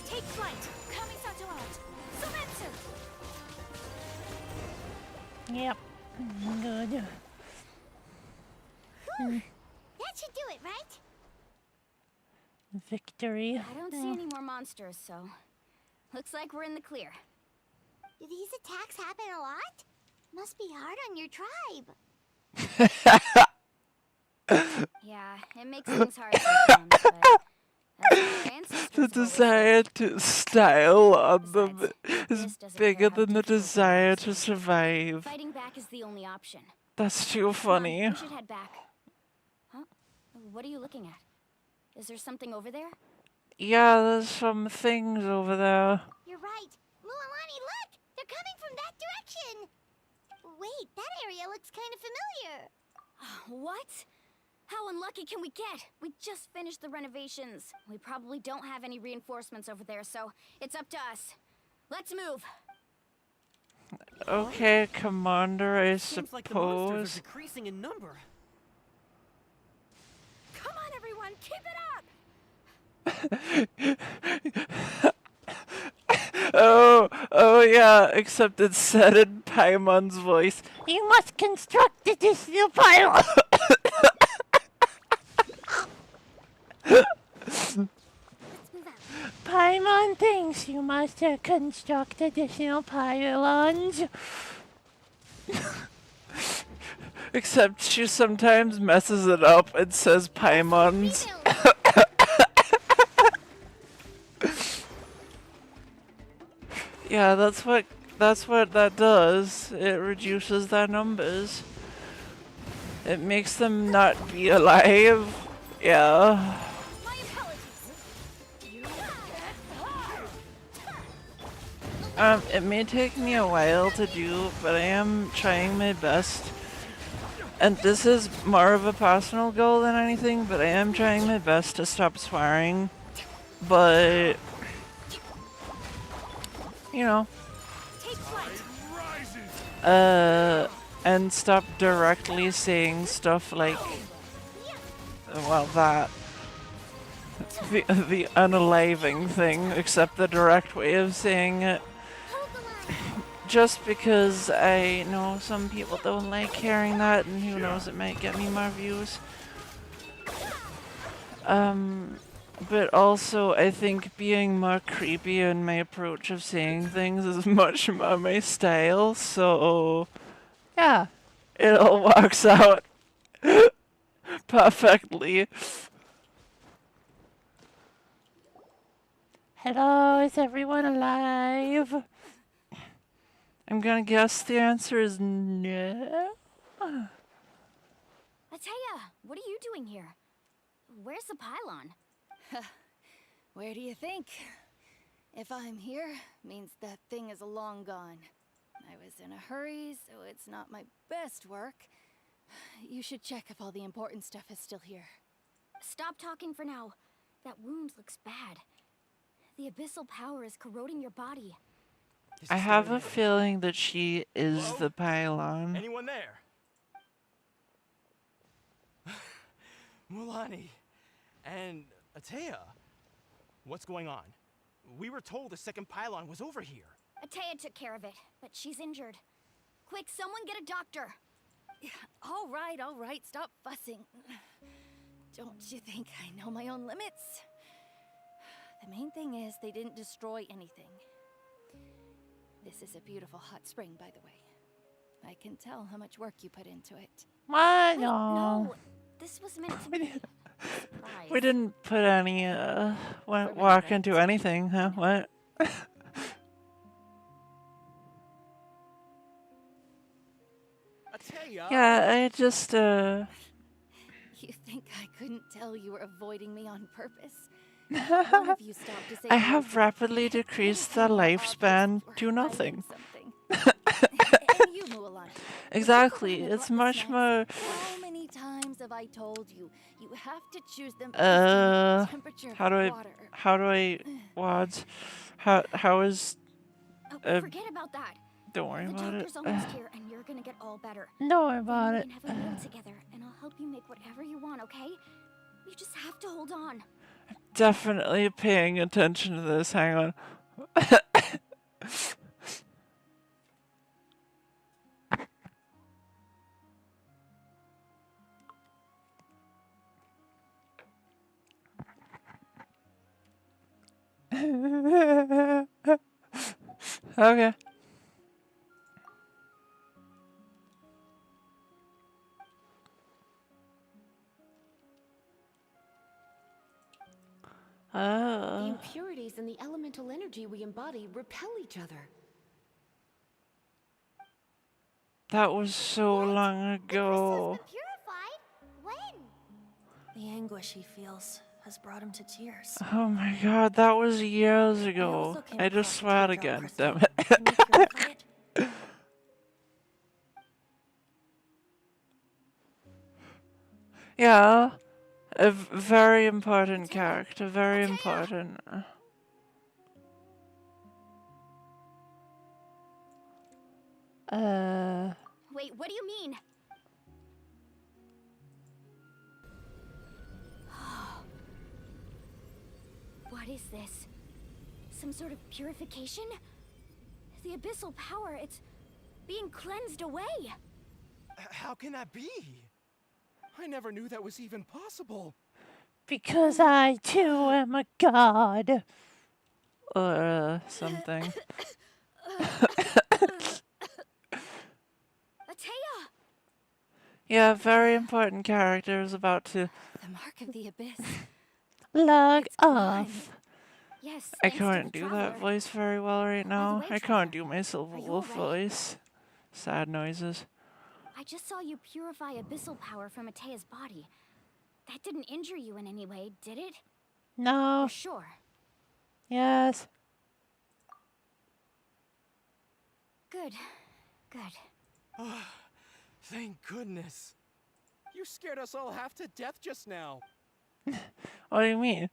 Take flight! Kamisato out! Sometsu! Yep. Good. That should do it, right? Victory. I don't see any more monsters, so looks like we're in the clear. Do these attacks happen a lot? Must be hard on your tribe. Yeah, it makes things hard sometimes, but that's what our ancestors The have always desire to style on them Besides, is this doesn't bigger care how than the difficult it desire is. to survive. Fighting back is the only option. That's too Come on, funny. we should head back. Huh? What are you looking at? Is there something over there? Yeah, there's some things over there. You're right. Mualani, look! They're coming from that direction! Wait, that area looks kind of familiar. What? How unlucky can we get? We just finished the renovations. We probably don't have any reinforcements over there, so it's up to us. Let's move. Okay, Commander, I Seems like the monsters suppose. are decreasing in number. Come on, everyone, keep it up! Oh yeah, except it's said in Paimon's voice. You must construct this new pile. Let's move out. Paimon thinks you must construct additional pylons. Except she sometimes messes it up and says Paimons. Yeah, that's what that does. It reduces their numbers. It makes them not be alive. Yeah. It may take me a while to do, but I am trying my best. And this is more of a personal goal than anything, but I am trying my best to stop swearing. But, you know. And stop directly saying stuff like, well, that. The unaliving thing, except the direct way of saying it. Just because I know some people don't like hearing that, and who knows, it might get me more views. But also, I think being more creepy in my approach of saying things is much more my style, so yeah, it all works out perfectly. Hello, is everyone alive? I'm gonna guess the answer is no. Atea, what are you doing here? Where's the pylon? Where do you think? If I'm here, means that thing is long gone. I was in a hurry, so it's not my best work. You should check if all the important stuff is still here. Stop talking for now. That wound looks bad. The abyssal power is corroding your body. I have a feeling that she is Hello? the pylon. Anyone there? Mulani and Atea, what's going on? We were told the second pylon was over here. Atea took care of it, but she's injured. Quick, someone get a doctor. All right, stop fussing. Don't you think I know my own limits? The main thing is they didn't destroy anything. This is a beautiful hot spring, by the way. I can tell how much work you put into it. What? Wait, no. This was meant to be a surprise. We didn't put any, walk into anything, huh? What? Atea! Yeah, I just, You think I couldn't tell you were avoiding me on purpose? One of you stopped to say I have rapidly decreased the lifespan to nothing. And you, Mulan. Exactly, it's much more... How many times have I told you? You have to choose them temperature how do I, wads? How is... forget about that. Don't worry The about it. doctor's almost here, and you're gonna get all better. Don't worry about Then it. we can have a meal together, and I'll help you make whatever you want, okay? You just have to hold on. Definitely paying attention to this, hang on. Okay. The impurities and the elemental energy we embody repel each other. That was so long ago. Purified? When? The anguish he feels has brought him to tears. Oh my god, that was years ago. also came I just across swore a teardrop again, damn crystal. it. Can you purify it? Yeah, a very important character, very important. Wait, what do you mean? What is this? Some sort of purification? The abyssal power, it's being cleansed away. How can that be? I never knew that was even possible. Because I too am a god. something. Atea! Yeah, very important character is about to The mark of the abyss. Log It's gone. off. Yes, I thanks to can't the do traveler. that voice very well right now. way, I Traveler, can't do my Silver are you Wolf alright? voice. Sad noises. I just saw you purify abyssal power from Atea's body. That didn't injure you in any way, did it? No. You're sure? Yes. Good. Good. Thank goodness. You scared us all half to death just now. What do you mean?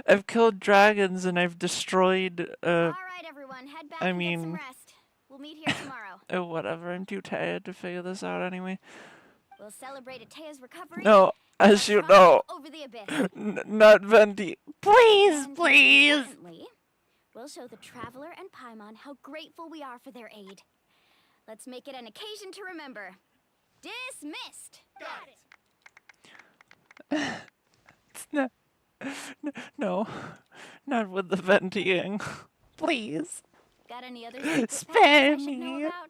I've killed dragons and I've destroyed, Alright, everyone, head back I and get some mean- rest. We'll meet here tomorrow. whatever, I'm too tired to figure this out anyway. We'll celebrate Atea's recovery. No, as you know, Over the abyss. not Venti. Please, And please. importantly, we'll show the Traveler and Paimon how grateful we are for their aid. Let's make it an occasion to remember. Dismissed! Got it. No, not with the venting. Please. Got any other secret Spare passes I should know me. about?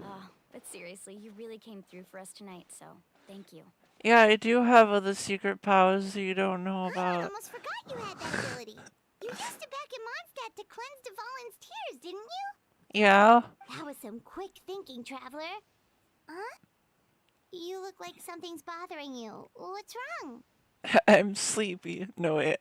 Oh, but seriously, you really came through for us tonight, so thank you. Yeah, I do have other secret powers that you don't know I about. almost forgot you had that ability. You used it back in Mondstadt to cleanse Dvalin's tears, didn't you? Yeah? That was some quick thinking, Traveler. Huh? You look like something's bothering you. What's wrong? I'm sleepy. No, wait.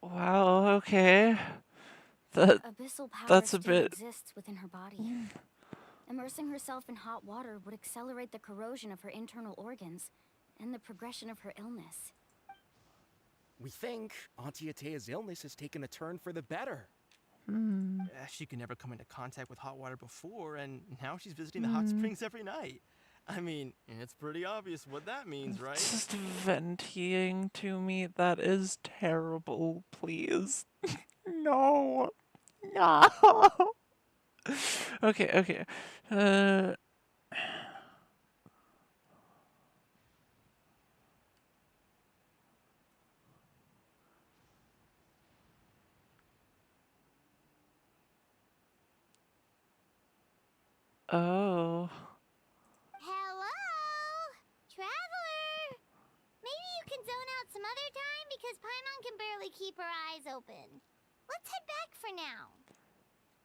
Wow, okay. Abyssal power that's a still bit- exists within her body. Immersing herself in hot water would accelerate the corrosion of her internal organs and the progression of her illness. We think Auntie Atea's illness has taken a turn for the better. She could never come into contact with hot water before, and now she's visiting the hot springs every night. I mean, it's pretty obvious what that means, right? Just venting to me. That is terrible, please. No. No. Okay. Oh. Hello? Traveler? Maybe you can zone out some other time because Paimon can barely keep her eyes open. Let's head back for now.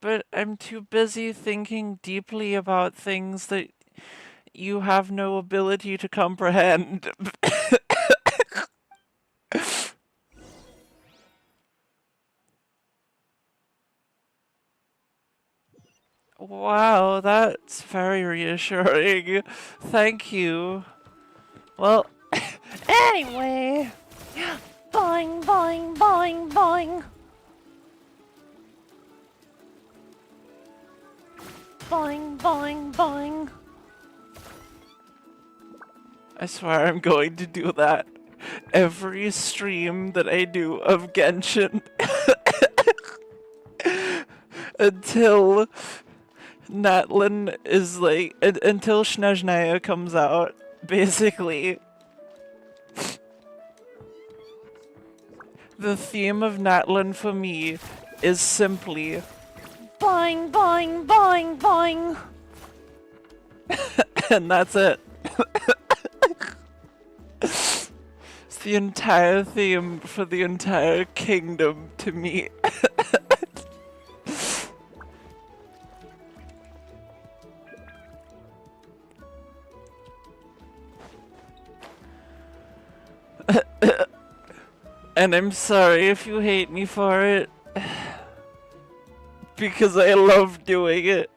But I'm too busy thinking deeply about things that you have no ability to comprehend. Wow, that's very reassuring. Thank you. Well, Anyway. Boing, boing, boing, boing. Boing, boing, boing. I swear I'm going to do that every stream that I do of Genshin until Natlan is like, until Snezhnaya comes out, basically. The theme of Natlan for me is simply Boing, boing, boing, boing. and that's it. It's the entire theme for the entire kingdom to me. And I'm sorry if you hate me for it. Because I love doing it.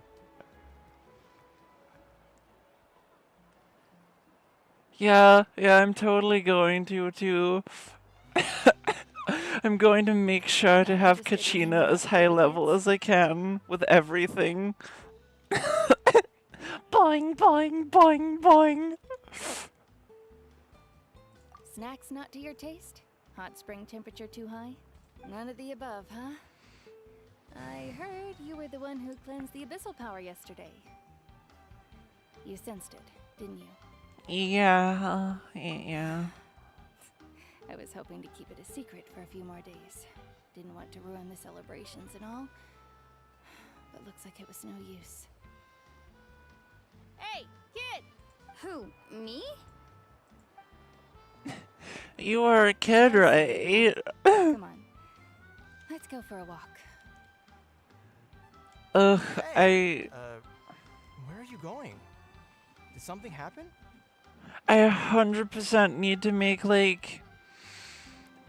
Yeah, I'm totally going to too. I'm going to make sure to have Kachina as high level as I can with everything. Boing, boing, boing, boing. Snacks not to your taste? Hot spring temperature too high? None of the above, huh? I heard you were the one who cleansed the abyssal power yesterday. You sensed it, didn't you? Yeah, yeah. I was hoping to keep it a secret for a few more days. Didn't want to ruin the celebrations and all. But looks like it was no use. Hey, kid! Who, me? You are a kid, right? Come on. Let's go for a walk. Ugh, Where are you going? Did something happen? I 100% need to make, like,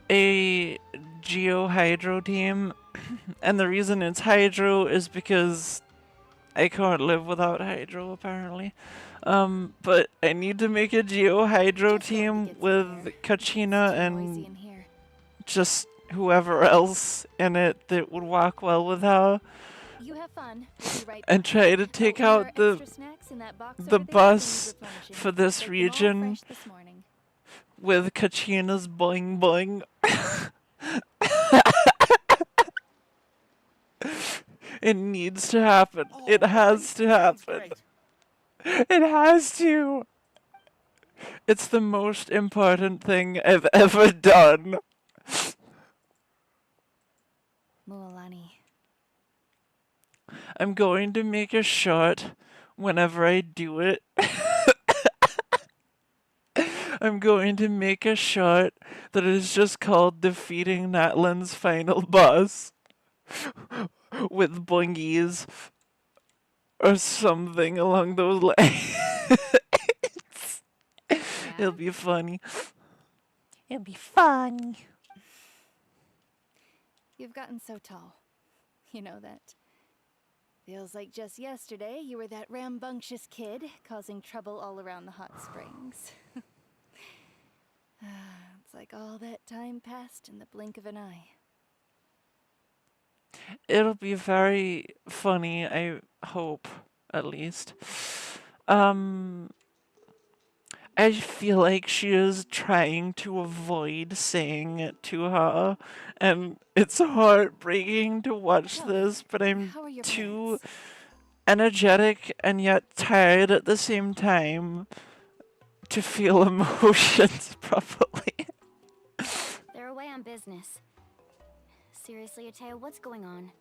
a Geo-Hydro team. And the reason it's Hydro is because I can't live without Hydro, apparently. But I need to make a Geo-Hydro team with Kachina and just whoever else in it that would work well with her. You have fun. We'll be right And back. try to take Oh, and there out are the extra snacks in that box over there if you need bus replenishing. for this Baked them all region fresh this morning. with Kachina's boing boing. It needs to happen. It has to happen. It has to. It's the most important thing I've ever done. Mualani. I'm going to make a shot whenever I do it. I'm going to make a shot that is just called defeating Natlan's final boss with boingies or something along those lines. It'll be funny. It'll be fun. You've gotten so tall. You know that. Feels like just yesterday you were that rambunctious kid causing trouble all around the hot springs. It's like all that time passed in the blink of an eye. It'll be very funny, I hope, at least. I feel like she is trying to avoid saying it to her, and it's heartbreaking to watch this, but I'm How are your too parents? energetic and yet tired at the same time to feel emotions properly. They're away on business. Seriously, Ateo, what's going on?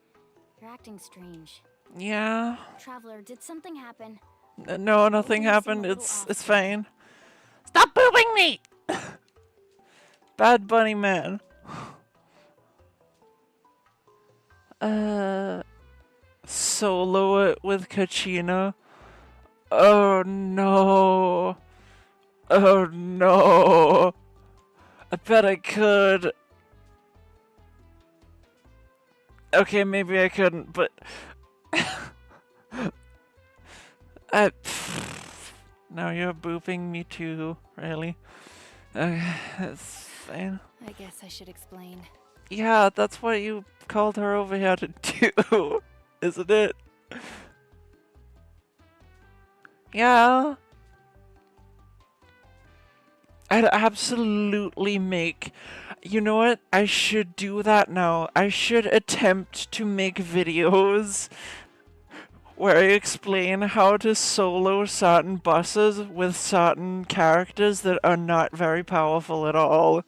You're acting strange. Yeah. Traveler, did something happen? No, nothing happened. It's fine. Stop booping me! Bad Bunny Man. Solo it with Kachina. Oh no. Oh no. I bet I could. Okay, maybe I couldn't, but now you're booping me too, really? That's fine. I guess I should explain. Yeah, that's what you called her over here to do, isn't it? Yeah. I'd absolutely make... You know what? I should do that now. I should attempt to make videos where I explain how to solo certain bosses with certain characters that are not very powerful at all.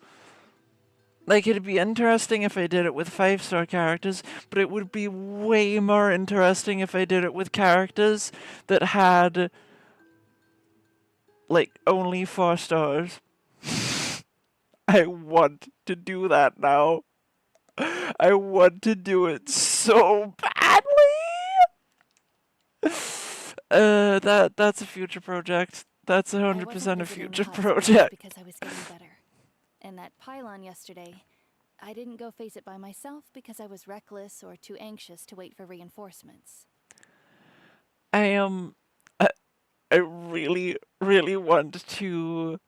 Like, it'd be interesting if I did it with 5-star characters, but it would be way more interesting if I did it with characters that had, like, only 4 stars. I want to do that now. I want to do it so badly. That's a future project. That's 100% a future project. Because I was getting better. And that pylon yesterday, I didn't go face it by myself because I was reckless or too anxious to wait for reinforcements. I really, really want to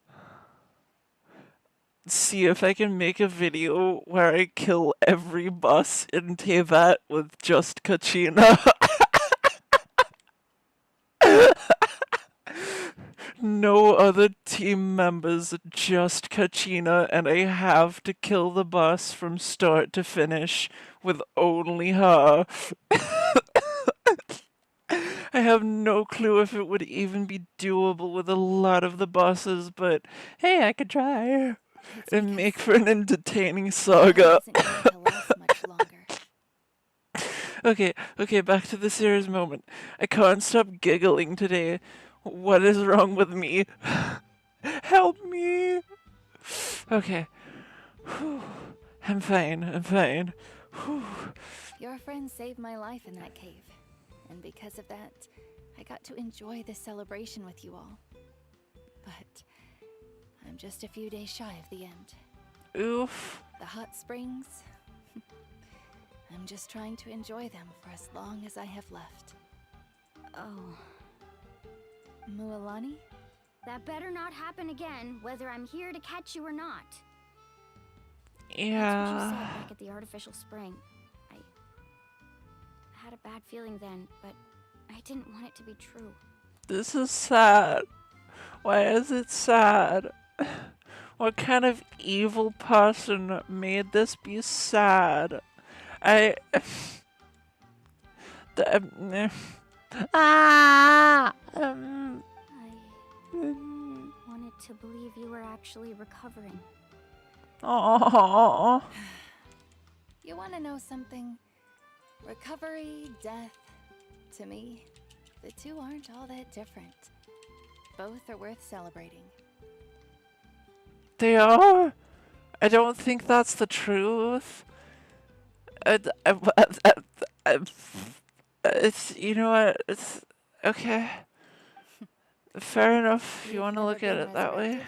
see if I can make a video where I kill every boss in Teyvat with just Kachina. no other team members, just Kachina, and I have to kill the boss from start to finish with only her. I have no clue if it would even be doable with a lot of the bosses, but hey, I could try. And make for an entertaining saga. Okay, back to the serious moment. I can't stop giggling today. What is wrong with me? Help me! Okay. Whew. I'm fine. Whew. Your friend saved my life in that cave. And because of that, I got to enjoy this celebration with you all. But I'm just a few days shy of the end. Oof. The hot springs. I'm just trying to enjoy them for as long as I have left. Oh. Mualani? That better not happen again, whether I'm here to catch you or not. Yeah. That's what you said back at the artificial spring. I had a bad feeling then, but I didn't want it to be true. This is sad. Why is it sad? What kind of evil person made this be sad? I wanted to believe you were actually recovering. Oh. You want to know something? Recovery, death, to me, the two aren't all that different. Both are worth celebrating. They are? I don't think that's the truth. It's, you know what, it's okay. Fair enough if you want to look at it that way.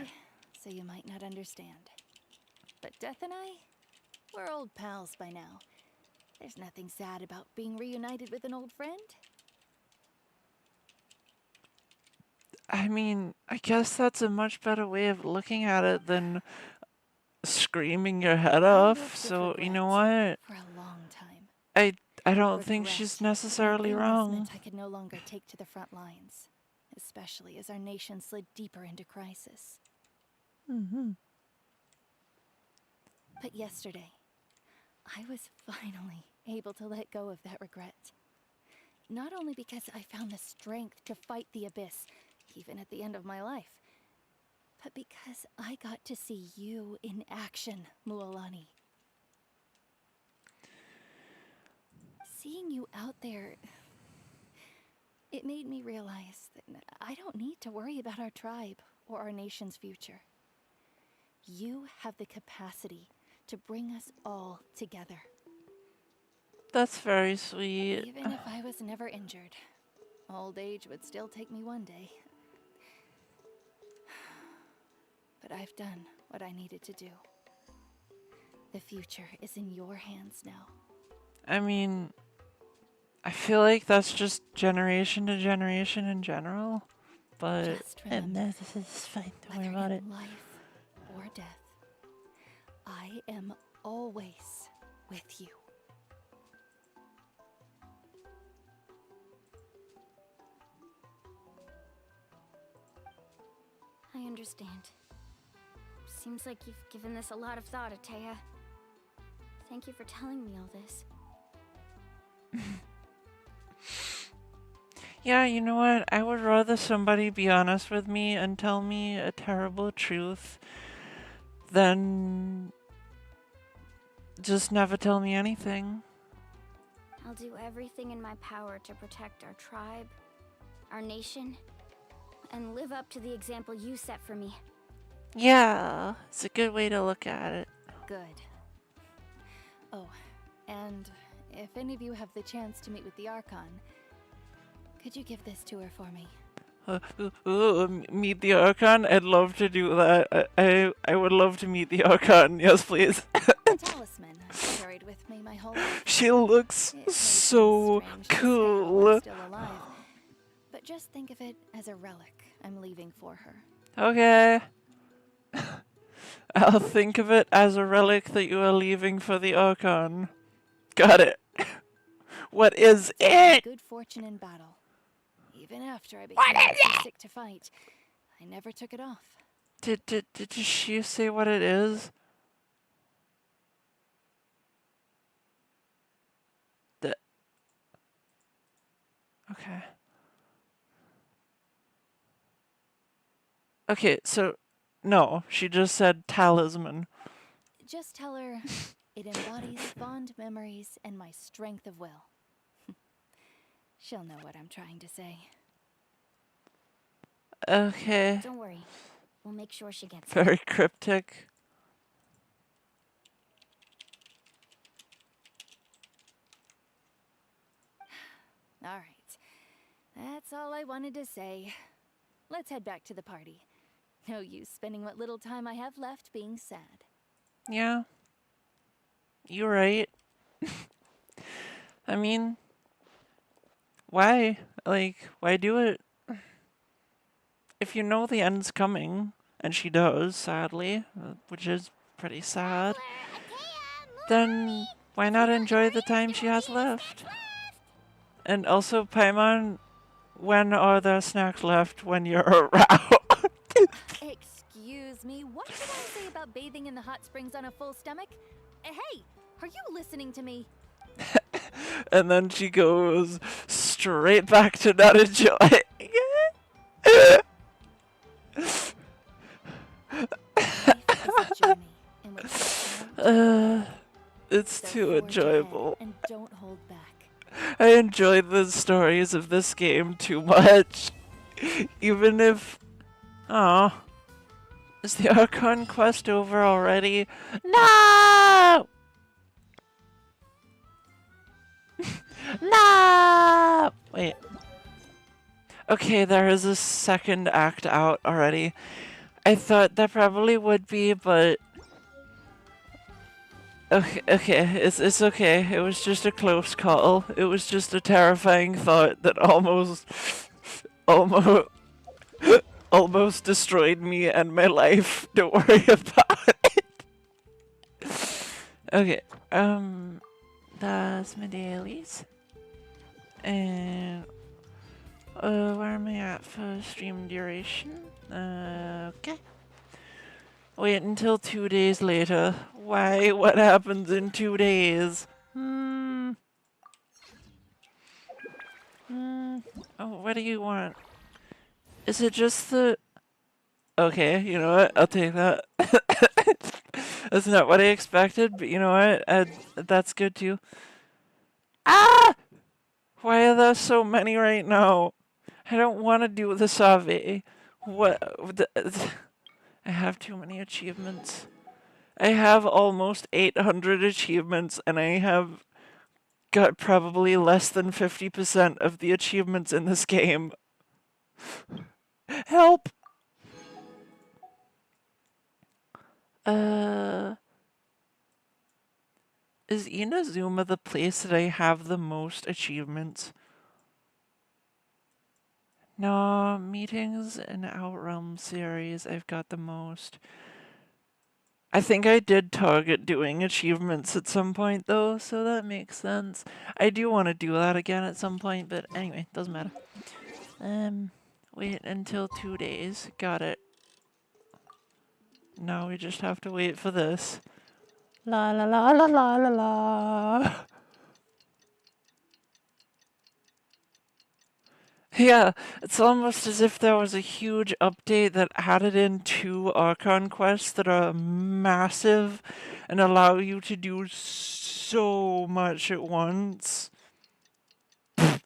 So you might not understand. But Death and I, we're old pals by now. There's nothing sad about being reunited with an old friend. I mean, I guess that's a much better way of looking at it than screaming your head off. So, you know what? For a long time. I don't think she's necessarily wrong. I could no longer take to the front lines, especially as our nation slid deeper into crisis. But yesterday, I was finally able to let go of that regret. Not only because I found the strength to fight the abyss, even at the end of my life, but because I got to see you in action, Mualani. Seeing you out there, it made me realize that I don't need to worry about our tribe or our nation's future. You have the capacity to bring us all together. That's very sweet. Even if I was never injured, old age would still take me one day. But I've done what I needed to do. The future is in your hands now. I mean, I feel like that's just generation to generation in general, but this is fine. Don't worry about it. Life or death, I am always with you. I understand. Seems like you've given this a lot of thought, Atea. Thank you for telling me all this. Yeah, you know what? I would rather somebody be honest with me and tell me a terrible truth than just never tell me anything. I'll do everything in my power to protect our tribe, our nation, and live up to the example you set for me. Yeah, it's a good way to look at it. Good. Oh, and if any of you have the chance to meet with the Archon, could you give this to her for me? Meet the Archon? I'd love to do that. I would love to meet the Archon. Yes, please. A talisman I've carried with me my whole life. She looks so cool. Still alive, but just think of it as a relic I'm leaving for her. Okay. I'll think of it as a relic that you are leaving for the Archon. Got it. What is it? Good fortune in battle. Even after I became too sick to fight, I never took it off. Did she say what it is? Okay. Okay, so no, she just said talisman. Just tell her it embodies fond memories and my strength of will. She'll know what I'm trying to say. Okay. Don't worry. We'll make sure she gets it. Very cryptic. All right. That's all I wanted to say. Let's head back to the party. No use spending what little time I have left being sad. Yeah. You're right. I mean, why? Like, why do it? If you know the end's coming, and she does, sadly, which is pretty sad, then why not enjoy the time she has left? And also, Paimon, when are there snacks left when you're around? Excuse me, what did I say about bathing in the hot springs on a full stomach? Hey, are you listening to me? And then she goes straight back to not enjoying it. It's too enjoyable. And don't hold back. I enjoy the stories of this game too much. Even if... Aw. Is the Archon quest over already? No! No! Wait. Okay, there is a second act out already. I thought there probably would be, but... Okay, it's okay. It was just a close call. It was just a terrifying thought that almost destroyed me and my life. Don't worry about it. Okay, that's my dailies. And where am I at for stream duration? Okay. Wait until 2 days later. Why? What happens in 2 days? Oh, what do you want? Is it just the... Okay, you know what? I'll take that. That's not what I expected, but you know what? That's good too. Ah! Why are there so many right now? I don't want to do the survey. What? I have too many achievements. I have almost 800 achievements, and I have got probably less than 50% of the achievements in this game. Help! Is Inazuma the place that I have the most achievements? No, meetings and Outrealm series, I've got the most. I think I did target doing achievements at some point though, so that makes sense. I do want to do that again at some point, but anyway, doesn't matter. Wait until 2 days. Got it. Now we just have to wait for this. La la la la la la la. Yeah, it's almost as if there was a huge update that added in 2 Archon quests that are massive and allow you to do so much at once.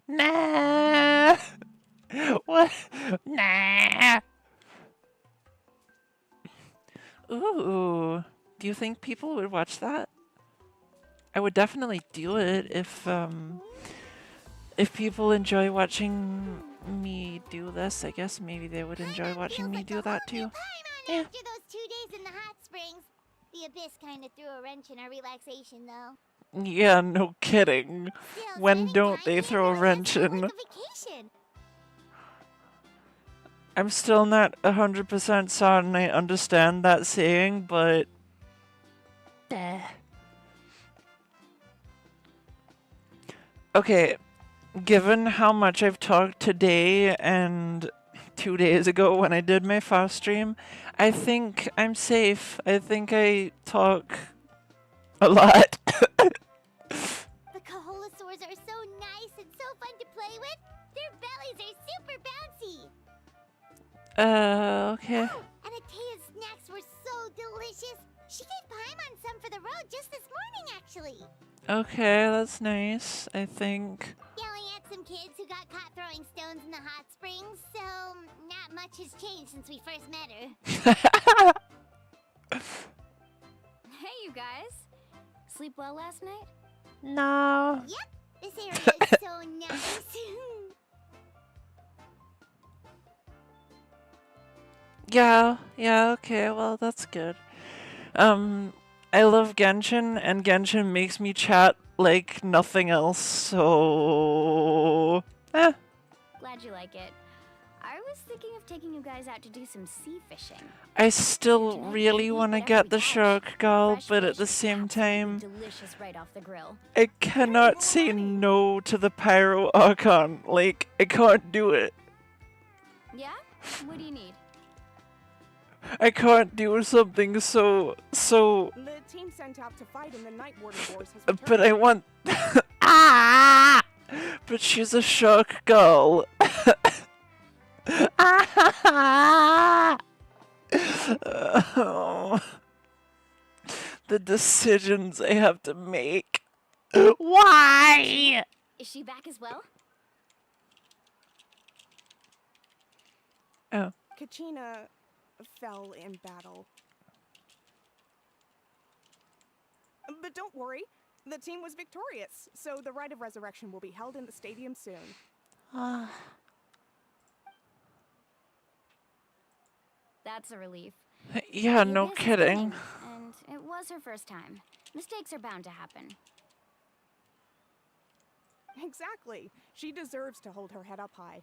Nah! What? Nah! Ooh, do you think people would watch that? I would definitely do it if people enjoy watching me do this. I guess maybe they would enjoy watching me do that too. Yeah. After those 2 days in the hot springs, the abyss kind of threw a wrench in our relaxation, though. Yeah, no kidding. Still, When spending don't time they in throw a it wrench felt in? like a vacation. I'm still not 100% certain I understand that saying, but... Okay, given how much I've talked today and 2 days ago when I did my first stream. I think I'm safe. I think I talk a lot. The Kaholosaurs are so nice and so fun to play with. Their bellies are super bouncy. Okay. Oh, and Atea's snacks were so delicious. She gave Paimon some for the road just this morning, actually. Okay, that's nice, I think. Yelling at some kids who got caught throwing stones in the hot springs, so not much has changed since we first met her. Hey, you guys. Sleep well last night? No. Yep, this area is so nice. Yeah, okay, well, that's good. I love Genshin, and Genshin makes me chat like nothing else, so... Glad you like it. I was thinking of taking you guys out to do some sea fishing. I still Tonight, really we eat want to whatever get we the catch. shark girl, Fresh but at fish the is same absolutely time, delicious right off the grill. I cannot say no to the Pyro Archon. Like, I can't do it. Yeah? What do you need? I can't do something so... The team sent out to fight in the Night Warden Wars has returned. But I want... Ah! But she's a shark girl. Oh. The decisions I have to make. Why? Is she back as well? Oh. Kachina fell in battle. But don't worry, the team was victorious, so the rite of resurrection will be held in the stadium soon. That's a relief. Yeah, The no Abyss is kidding. winning, and it was her first time. Mistakes are bound to happen. Exactly. She deserves to hold her head up high.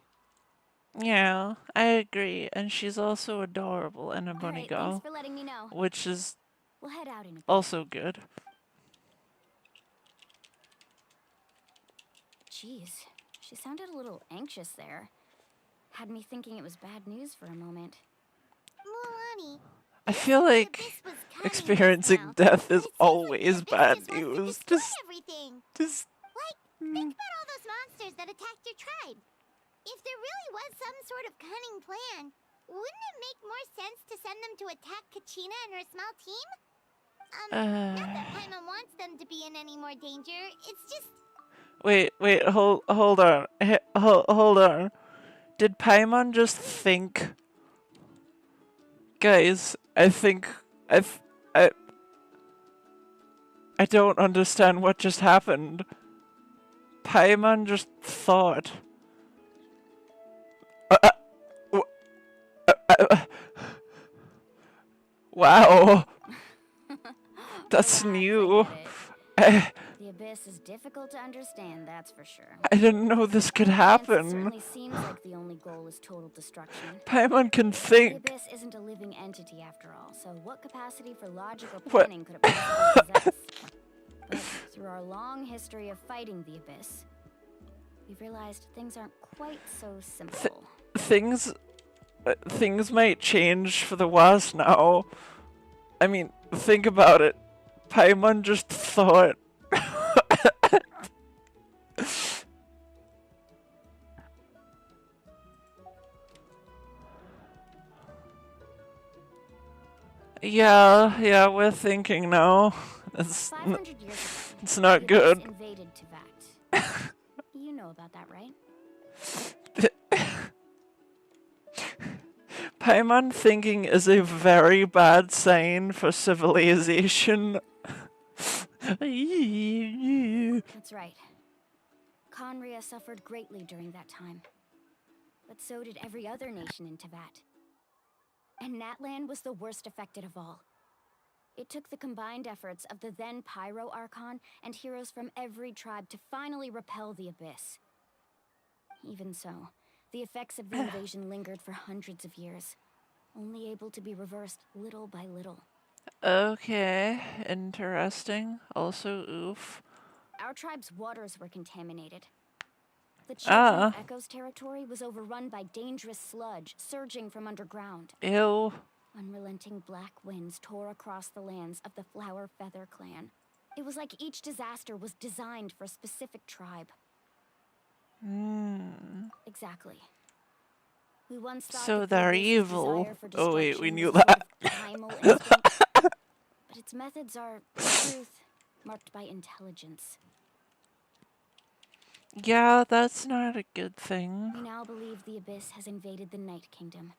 Yeah, I agree. And she's also adorable and a bunny Alright, girl, thanks for letting me know. which is We'll head out in a bit. also good. Jeez, she sounded a little anxious there. Had me thinking it was bad news for a moment. Mualani, I feel like experiencing death is always bad news. Just everything. Mm. Think about all those monsters that attacked your tribe. If there really was some sort of cunning plan, wouldn't it make more sense to send them to attack Kachina and her small team? Not that Paimon wants them to be in any more danger. It's just... Wait, hold on. Hold on. Did Paimon just think... Guys, I think... I don't understand what just happened. Paimon just thought... Wow. That's new. The Abyss is difficult to understand, that's for sure. I didn't know this could It happen. certainly seems like the only goal is total destruction. Paimon can The think. Abyss isn't a living entity after all, so what capacity for logical What? planning could it possibly possess? But through our long history of fighting the Abyss, we've realized things aren't quite so simple. Things might change for the worse now. I mean, think about it. Paimon just thought. Yeah, we're thinking now. It's 500 years ago, it's not the Abyss good. invaded Teyvat. You know about that, right? Paimon thinking is a very bad sign for civilization. That's right. Conria suffered greatly during that time. But so did every other nation in Teyvat. And Natlan was the worst affected of all. It took the combined efforts of the then Pyro Archon and heroes from every tribe to finally repel the Abyss. Even so, the effects of the invasion lingered for hundreds of years, only able to be reversed little by little. Okay, interesting. Also, oof. Our tribe's waters were contaminated. The children of Echo's territory was overrun by dangerous sludge surging from underground. Ew. Unrelenting black winds tore across the lands of the Flower Feather clan. It was like each disaster was designed for a specific tribe. Exactly. We once thought So that they're the abyss's evil. desire for Oh wait, we destruction knew was a sort that. of primal instinct, but its methods are, in truth, marked by intelligence. Yeah, that's not a good thing. We now believe the Abyss has invaded the Night Kingdom,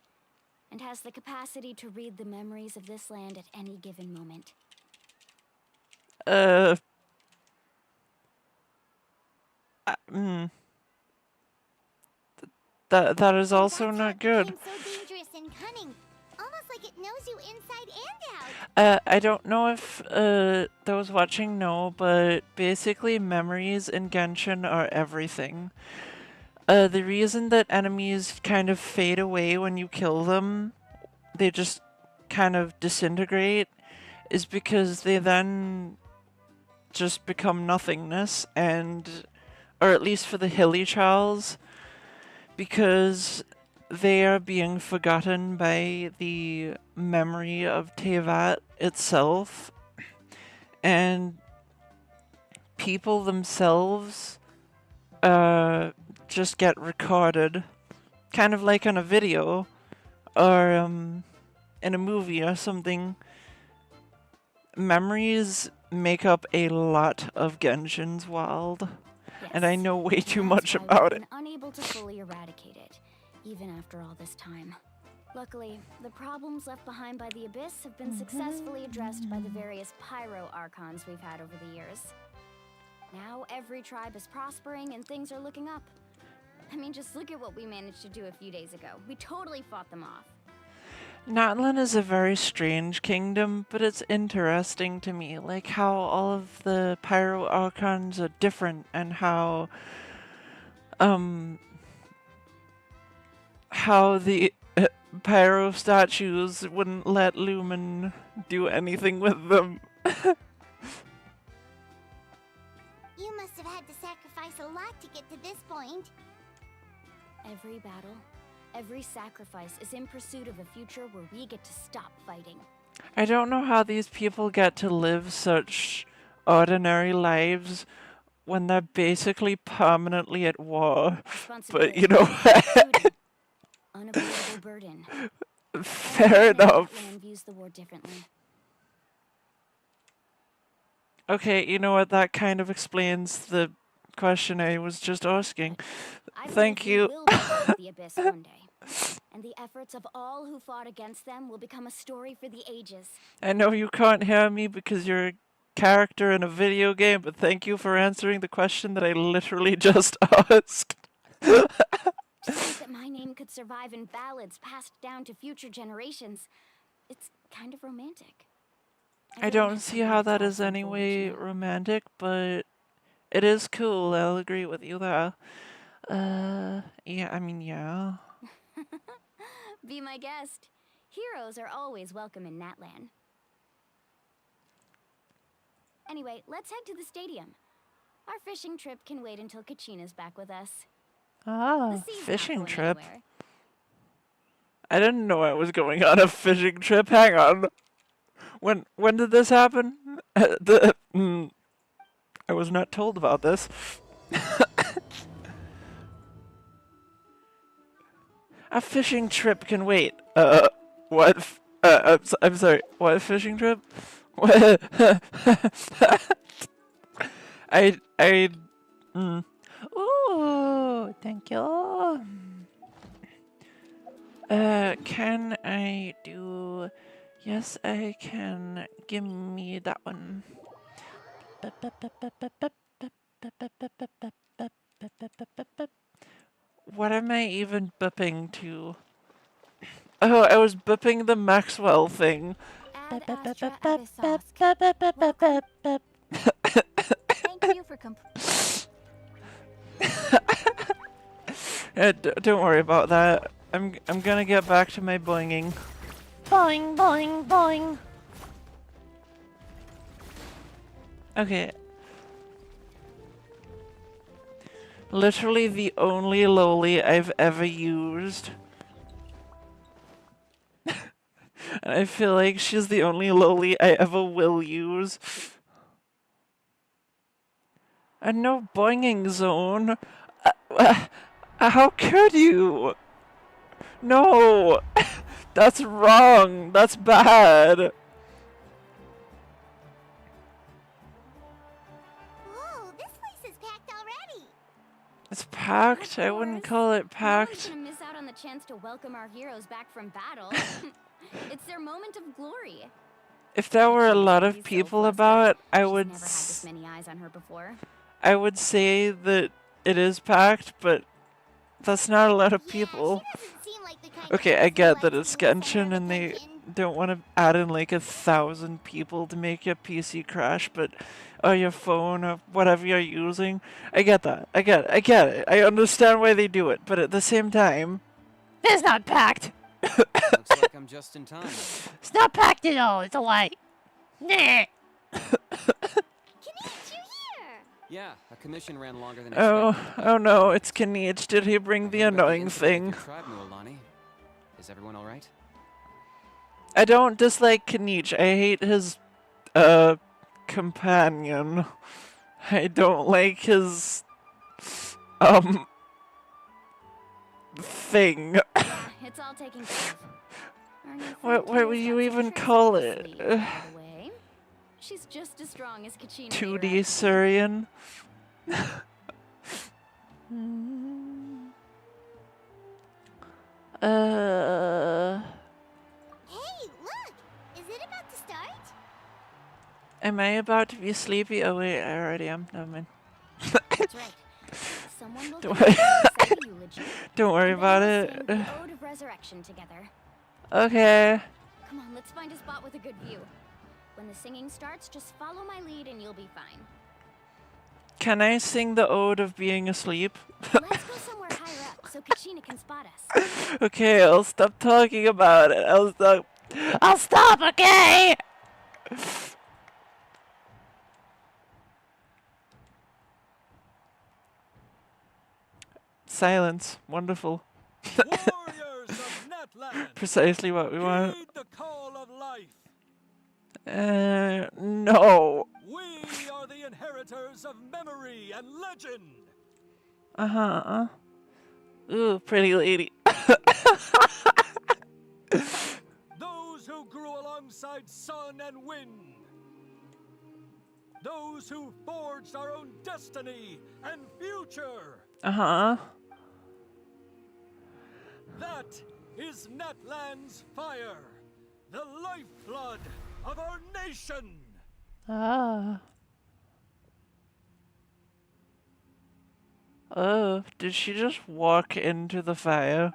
and has the capacity to read the memories of this land at any given moment. That is also That's how not it good. became so dangerous and cunning. Almost like it knows you inside and out. I don't know if those watching know, but basically memories in Genshin are everything. The reason that enemies kind of fade away when you kill them, they just kind of disintegrate, is because they then just become nothingness, and or at least for the Hilly Trials, because they are being forgotten by the memory of Tevat itself, and people themselves just get recorded, kind of like on a video or in a movie or something. Memories make up a lot of Genshin's world, and I know way too much about it. Unable to fully eradicate it, even after all this time. Luckily, the problems left behind by the Abyss have been successfully addressed by the various pyro archons we've had over the years. Now every tribe is prospering and things are looking up. I mean, just look at what we managed to do a few days ago. We totally fought them off. Natlan is a very strange kingdom, but it's interesting to me, like how all of the pyro archons are different, and how the pyro statues wouldn't let Lumen do anything with them. You must have had to sacrifice a lot to get to this point. Every battle, every sacrifice is in pursuit of a future where we get to stop fighting. I don't know how these people get to live such ordinary lives when they're basically permanently at war. But you know what? Unavoidable burden. Fair enough. Natlan views the war differently. Okay, you know what? That kind of explains the question I was just asking. Thank you. We will defeat the Abyss one day, and the efforts of all who fought against them will become a story for the ages. I know you can't hear me because you're a character in a video game, but thank you for answering the question that I literally just asked. To think that my name could survive in ballads passed down to future generations, it's kind of romantic. I don't see how that is any way romantic, but it is cool. I'll agree with you there. Yeah, I mean, yeah. Be my guest. Heroes are always welcome in Natlan. Anyway, let's head to the stadium. Our fishing trip can wait until Kachina's back with us. Ah, The sea's not fishing going trip? anywhere. I didn't know I was going on a fishing trip. Hang on. When did this happen? I was not told about this. A fishing trip can wait. What? I'm sorry. What fishing trip? ooh, thank you. Can I do? Yes, I can. Give me that one. What am I even bipping to? Oh, I was bipping the Maxwell thing. Ad Astra Thank you for Don't worry about that. I'm gonna get back to my boinging. Boing, boing, boing. Okay. Literally the only loli I've ever used. And I feel like she's the only loli I ever will use. And no boinging zone. How could you? No! That's wrong! That's bad! Whoa, this place is packed already. It's packed? I wouldn't call it No one's packed. gonna miss out on the chance to welcome our heroes back from battle. It's their moment of glory. If there were a lot of She's so people flustered. about, I She's would never had this many eyes on her before. I would say that it is packed, but that's not a lot of people. She doesn't seem like the kind Okay, of I person get who that likes it's to be the center Genshin of and they attention. don't want to add in like 1,000 people to make your PC crash, but or your phone or whatever you're using. I get that. I get it. I understand why they do it, but at the same time, It's not packed. Looks like I'm just in time. It's not packed at all. It's a lie. Nah. Yeah, a commission ran longer than oh expected. no, it's Kanich. Did he bring the annoying thing? Tribe, Mualani. Is everyone all right? I don't dislike Kanich. I hate his companion. I don't like his thing. It's all taken care of. Our new What friend would Tina's you got some even tricks call up her it? sleeve, by the way. She's just as strong as Kachina. 2D Surian. Hey, look! Is it about to start? Am I about to be sleepy? Oh wait, I already am. Never mind. That's right. Someone will Don't come worry. and recite a eulogy, Don't worry and then about we'll it. sing the Ode of Resurrection together. Okay. Come on, let's find a spot with a good view. When the singing starts, just follow my lead and you'll be fine. Can I sing the ode of being asleep? Let's go somewhere higher up so Kachina can spot us. Okay, I'll stop talking about it. I'll stop, okay? Silence. Wonderful. Warriors of Natlan, Precisely what we want. heed the call of life. No. We are the inheritors of memory and legend. Uh-huh. Ooh, pretty lady. Those who grew alongside sun and wind. Those who forged our own destiny and future. Uh-huh. That is Natlan's fire, the lifeblood of our nation. Ah. Oh, did she just walk into the fire?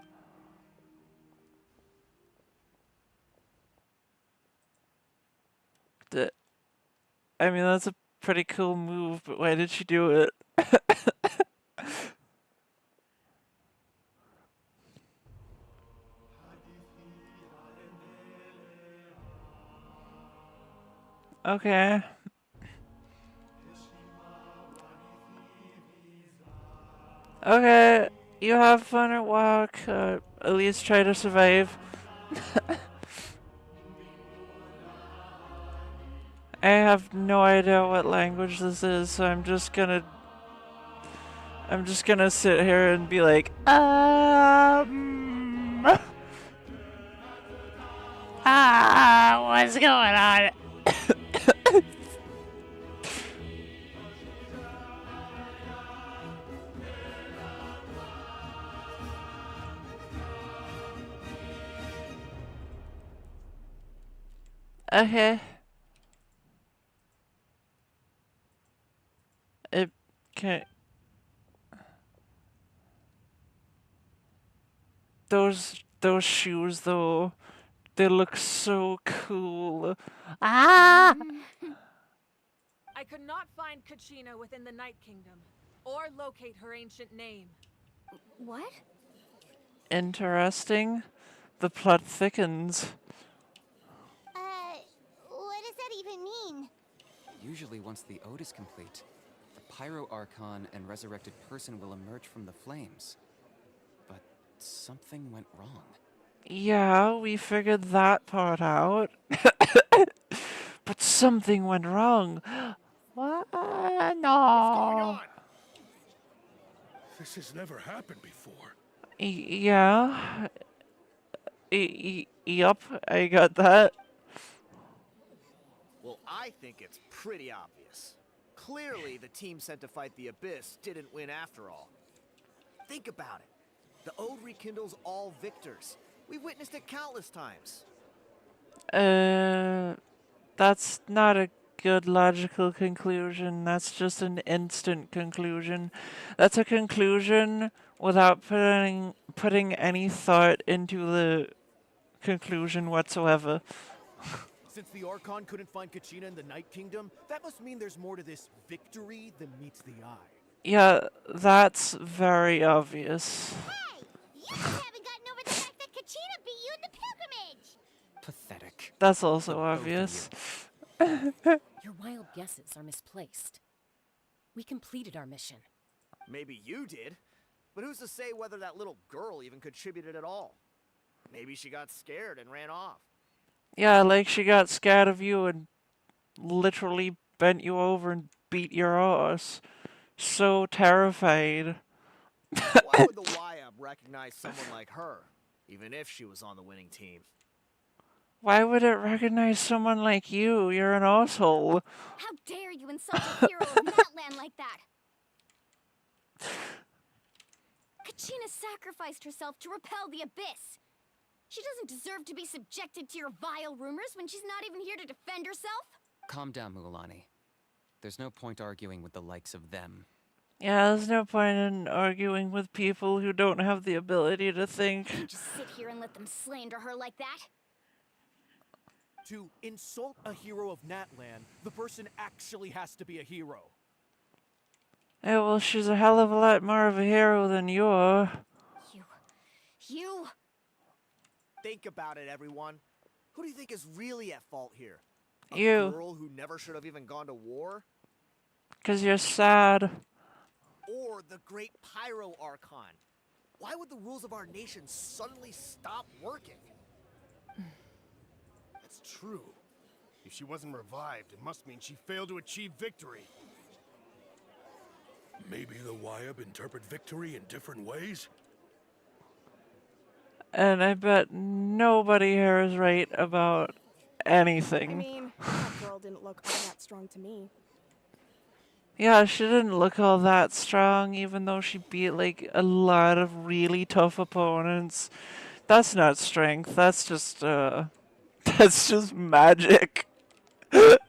I mean, that's a pretty cool move, but why did she do it? Okay. Okay, you have fun at walk. At least try to survive. I have no idea what language this is, so I'm just gonna sit here and be like, what's going on? okay. Okay. Those shoes though, they look so cool. Ah! I could not find Kachina within the Night Kingdom, or locate her ancient name. What? Interesting. The plot thickens. What does that even mean? Usually once the ode is complete, the Pyro Archon and Resurrected Person will emerge from the flames. But something went wrong. Yeah, we figured that part out. But something went wrong. What? What's going No. on? This has never happened before. Yeah. Yup, I got that. Well, I think it's pretty obvious. Clearly, the team sent to fight the Abyss didn't win after all. Think about it. The Ode rekindles all victors. We've witnessed it countless times. That's not a good logical conclusion. That's just an instant conclusion. That's a conclusion without putting any thought into the conclusion whatsoever. Since the Archon couldn't find Kachina in the Night Kingdom, that must mean there's more to this victory than meets the eye. Yeah, that's very obvious. Hey! You just haven't gotten over the fact that Kachina beat you in the pilgrimage! Pathetic. That's also obvious. Your wild guesses are misplaced. We completed our mission. Maybe you did, but who's to say whether that little girl even contributed at all? Maybe she got scared and ran off. Yeah, like she got scared of you and literally bent you over and beat your ass. So terrified. Why would the YAB recognize someone like her, even if she was on the winning team? Why would it recognize someone like you? You're an asshole. How dare you insult a hero of Natlan like that? Kachina sacrificed herself to repel the Abyss. She doesn't deserve to be subjected to your vile rumors when she's not even here to defend herself. Calm down, Mualani. There's no point arguing with the likes of them. Yeah, there's no point in arguing with people who don't have the ability to think. Can't just sit here and let them slander her like that. To insult a hero of Natlan, the person actually has to be a hero. Yeah, well, she's a hell of a lot more of a hero than you are. You... Think about it, everyone. Who do you think is really at fault here? A You. girl who never should have even gone to war? 'Cause you're sad. Or the great Pyro Archon? Why would the rules of our nation suddenly stop working? That's true. If she wasn't revived, it must mean she failed to achieve victory. Maybe the YAB interpret victory in different ways? And I bet nobody here is right about anything. I mean, that girl didn't look all that strong to me. Yeah, she didn't look all that strong, even though she beat, like, a lot of really tough opponents. That's not strength, that's just magic. Kachina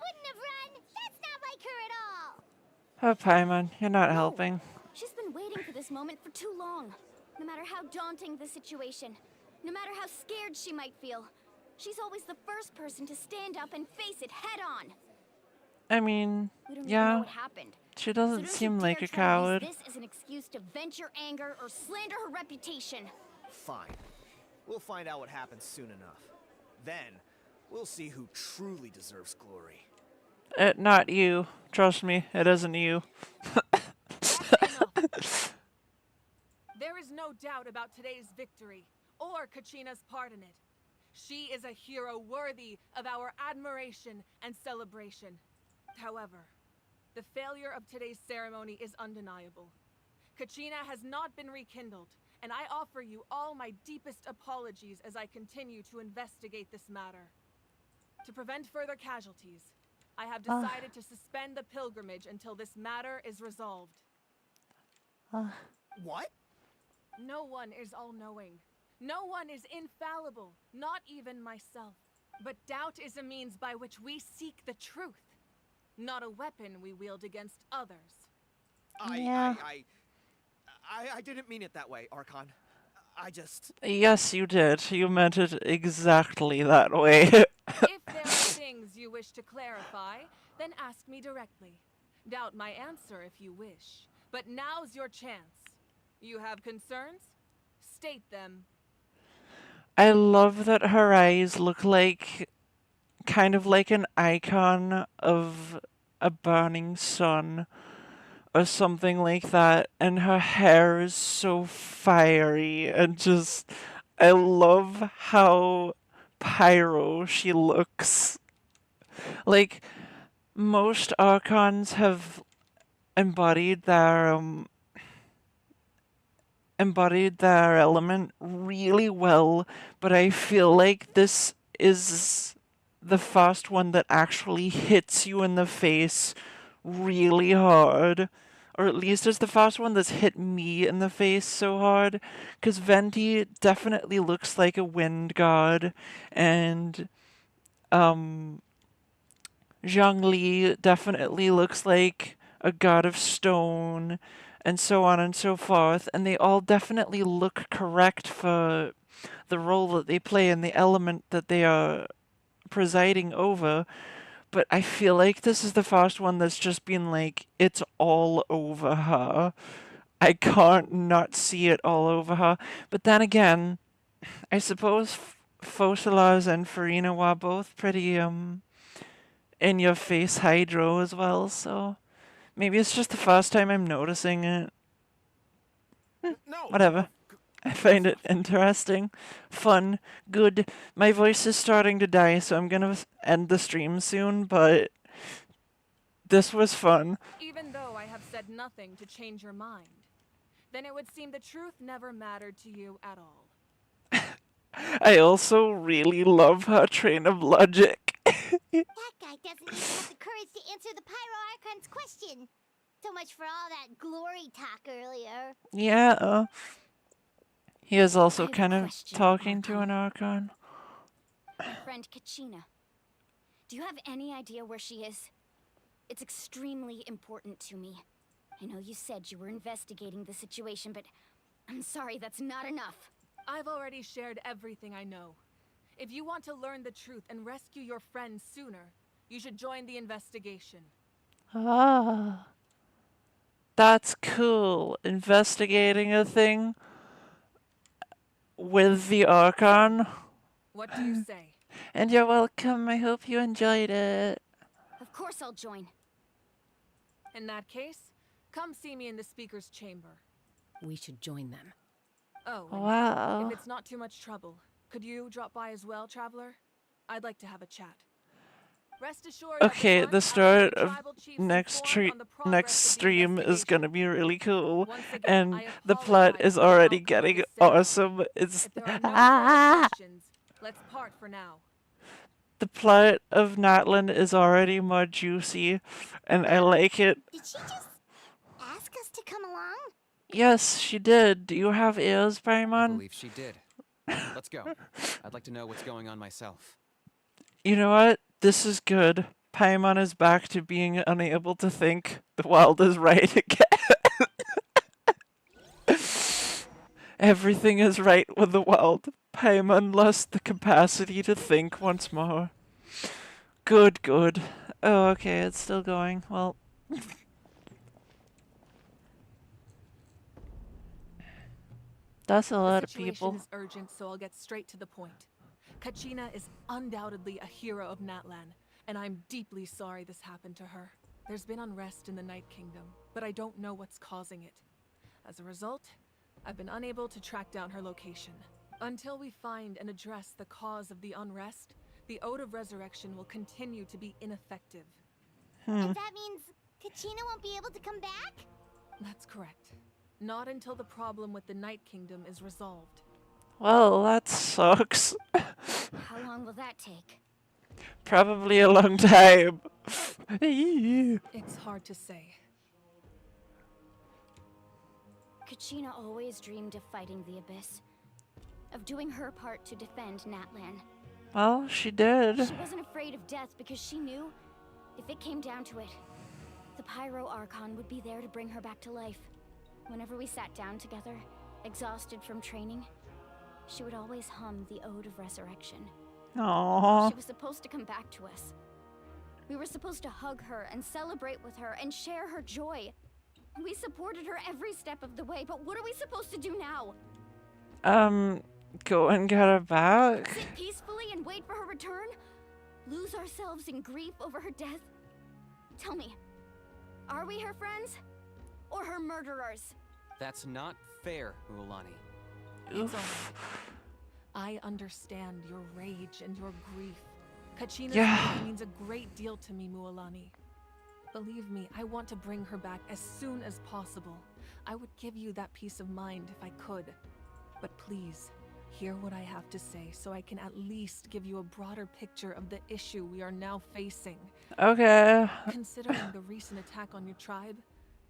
wouldn't have run! That's not like her at all! Oh, Paimon, you're not helping. She's been waiting for this moment for too long. No matter how daunting the situation, no matter how scared she might feel, she's always the first person to stand up and face it head on. I mean, We don't even know yeah, what happened. she So doesn't don't seem you like dare a try to coward. use this as an excuse to vent your anger or slander her reputation. Fine. We'll find out what happens soon enough. Then, we'll see who truly deserves glory. Not you. Trust me, it isn't you. There is no doubt about today's victory, or Kachina's part in it. She is a hero worthy of our admiration and celebration. However, the failure of today's ceremony is undeniable. Kachina has not been rekindled, and I offer you all my deepest apologies as I continue to investigate this matter. To prevent further casualties, I have decided to suspend the pilgrimage until this matter is resolved. What? No one is all-knowing. No one is infallible, not even myself. But doubt is a means by which we seek the truth, not a weapon we wield against others. I didn't mean it that way, Archon. I just... Yes, you did. You meant it exactly that way. If there are things you wish to clarify, then ask me directly. Doubt my answer if you wish. But now's your chance. You have concerns? State them. I love that her eyes look like kind of like an icon of a burning sun or something like that, and her hair is so fiery and just I love how pyro she looks. Like most archons have embodied their element really well, but I feel like this is the first one that actually hits you in the face really hard. Or at least it's the first one that's hit me in the face so hard. Because Venti definitely looks like a wind god, and Zhongli definitely looks like a god of stone, and so on and so forth, and they all definitely look correct for the role that they play and the element that they are presiding over. But I feel like this is the first one that's just been like, it's all over her. I can't not see it all over her. But then again, I suppose Focalars and Farina were both pretty in your face hydro as well, so maybe it's just the first time I'm noticing it. Whatever. I find it interesting, fun, good. My voice is starting to die, so I'm gonna end the stream soon, but this was fun. Even though I have said nothing to change your mind, then it would seem the truth never mattered to you at all. I also really love her train of logic. That guy doesn't even have the courage to answer the Pyro Archon's question. So much for all that glory talk earlier. Yeah. He is also kind of talking to an Archon. My friend Kachina. Do you have any idea where she is? It's extremely important to me. I know you said you were investigating the situation, but I'm sorry, that's not enough. I've already shared everything I know. If you want to learn the truth and rescue your friend sooner, you should join the investigation. Ah. That's cool. Investigating a thing with the Archon. What do you say? And you're welcome. I hope you enjoyed it. Of course I'll join. In that case, come see me in the speaker's chamber. We should join them. Oh, wow. If it's not too much trouble, could you drop by as well, Traveler? I'd like to have a chat. Rest assured. Okay, the start of next stream is gonna be really cool, and the plot is already getting awesome. It's let's part for now. The plot of Natlan is already more juicy, and I like it. Did she just ask us to come along? Yes, she did. Do you have ears, I Paimon? believe she did. Let's go. I'd like to know what's going on myself. You know what? This is good. Paimon is back to being unable to think. The world is right again. Everything is right with the world. Paimon lost the capacity to think once more. Good, good. Oh, okay, it's still going. Well... That's a lot of people. The situation is urgent, so I'll get straight to the point. Kachina is undoubtedly a hero of Natlan, and I'm deeply sorry this happened to her. There's been unrest in the Night Kingdom, but I don't know what's causing it. As a result, I've been unable to track down her location. Until we find and address the cause of the unrest, the Ode of Resurrection will continue to be ineffective. And that means Kachina won't be able to come back? That's correct. Not until the problem with the Night Kingdom is resolved. Well, that sucks. How long will that take? Probably a long time. It's hard to say. Kachina always dreamed of fighting the Abyss. Of doing her part to defend Natlan. Well, she did. She wasn't afraid of death because she knew, if it came down to it, the Pyro Archon would be there to bring her back to life. Whenever we sat down together, exhausted from training, she would always hum the Ode of Resurrection. Aww. She was supposed to come back to us. We were supposed to hug her and celebrate with her and share her joy. We supported her every step of the way, but what are we supposed to do now? Go and get her back? Sit peacefully and wait for her return? lose ourselves in grief over her death? Tell me, are we her friends? Or her murderers? That's not fair, Mualani. It's all right. I understand your rage and your grief. Kachina's life means a great deal to me, Mualani. Believe me, I want to bring her back as soon as possible. I would give you that peace of mind if I could. But please, hear what I have to say so I can at least give you a broader picture of the issue we are now facing. Okay. Considering the recent attack on your tribe,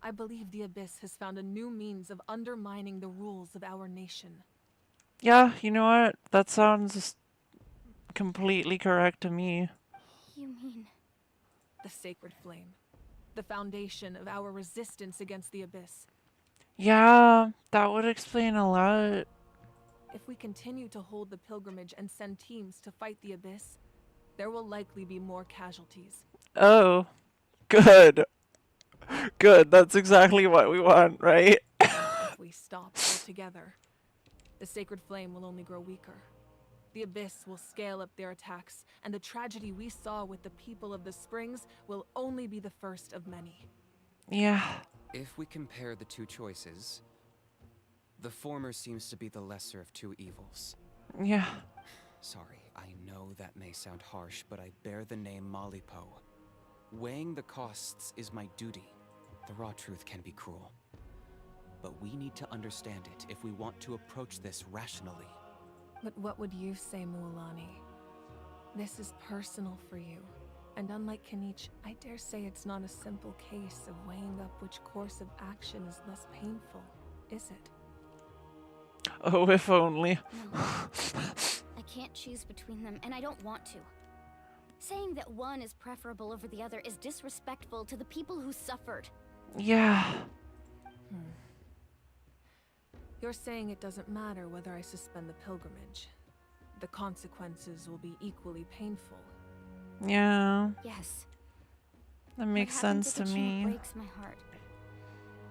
I believe the Abyss has found a new means of undermining the rules of our nation. Yeah, you know what? That sounds completely correct to me. You mean... The Sacred Flame. The foundation of our resistance against the Abyss. Yeah, that would explain a lot. If we continue to hold the pilgrimage and send teams to fight the Abyss, there will likely be more casualties. Oh, good. Good, that's exactly what we want, right? If we stop altogether, the Sacred Flame will only grow weaker. The Abyss will scale up their attacks, and the tragedy we saw with the people of the Springs will only be the first of many. Yeah. If we compare the two choices, the former seems to be the lesser of two evils. Yeah. Sorry, I know that may sound harsh, but I bear the name Malipo. Weighing the costs is my duty. The raw truth can be cruel. But we need to understand it if we want to approach this rationally. But what would you say, Mualani? This is personal for you. And unlike Kanich, I dare say it's not a simple case of weighing up which course of action is less painful, is it? Oh, if only. No. I can't choose between them, and I don't want to. Saying that one is preferable over the other is disrespectful to the people who suffered. Yeah. You're saying it doesn't matter whether I suspend the pilgrimage. The consequences will be equally painful. Yeah. Yes. That makes sense to me. It breaks my heart.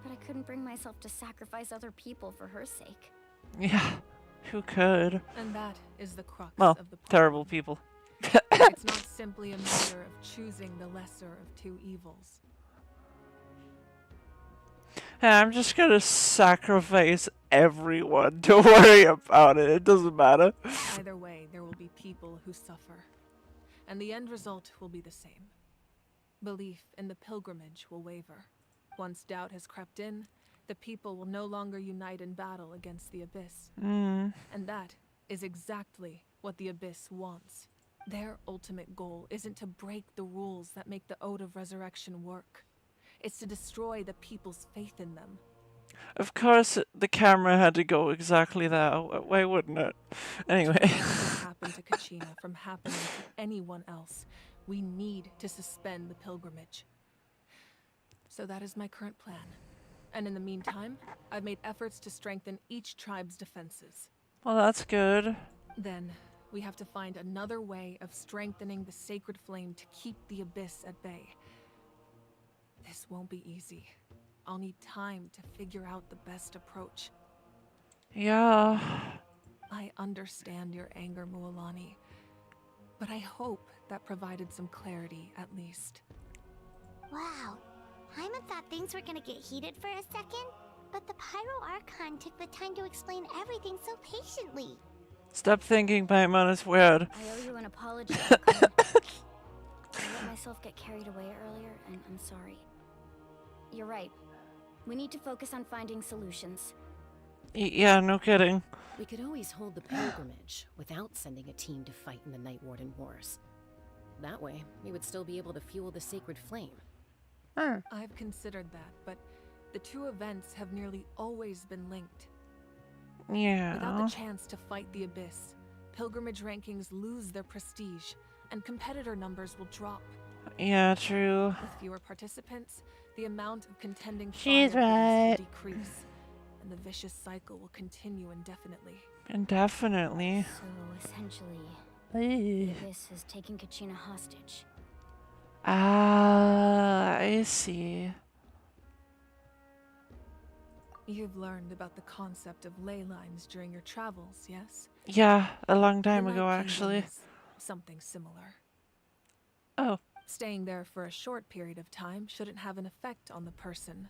But I couldn't bring myself to sacrifice other people for her sake. Yeah. Who could? And that is the crux Well, of the problem. terrible people. It's not simply a matter of choosing the lesser of two evils. Hey, I'm just gonna sacrifice everyone. Don't worry about it. It doesn't matter. Either way, there will be people who suffer. And the end result will be the same. Belief in the pilgrimage will waver. Once doubt has crept in, the people will no longer unite in battle against the Abyss. And that is exactly what the Abyss wants. Their ultimate goal isn't to break the rules that make the Ode of Resurrection work. It's to destroy the people's faith in them. Of course, the camera had to go exactly that. Why wouldn't it? Anyway. To prevent what happened to Kachina from happening to anyone else, we need to suspend the pilgrimage. So that is my current plan. And in the meantime, I've made efforts to strengthen each tribe's defenses. Well, that's good. Then, we have to find another way of strengthening the Sacred Flame to keep the Abyss at bay. This won't be easy. I'll need time to figure out the best approach. Yeah. I understand your anger, Mualani, but I hope that provided some clarity, at least. Wow. Paimon thought things were gonna get heated for a second, but the Pyro Archon took the time to explain everything so patiently. Stop thinking Paimon is weird. I owe you an apology, Archon. I let myself get carried away earlier, and I'm sorry. You're right. We need to focus on finding solutions. Yeah, no kidding. We could always hold the pilgrimage without sending a team to fight in the Night Warden Wars. That way, we would still be able to fuel the Sacred Flame. I've considered that, but the two events have nearly always been linked. Yeah. Without the chance to fight the Abyss, pilgrimage rankings lose their prestige, and competitor numbers will drop. Yeah, true. With fewer participants, the amount of contending She's fire right. will decrease, and the vicious cycle will continue indefinitely. Indefinitely. So, essentially, Ew. the Abyss has taken Kachina hostage. Ah, I see. You've learned about the concept of ley lines during your travels, yes? Yeah, a long The time Night ago, Kingdom actually. is something similar. Oh. Staying there for a short period of time shouldn't have an effect on the person.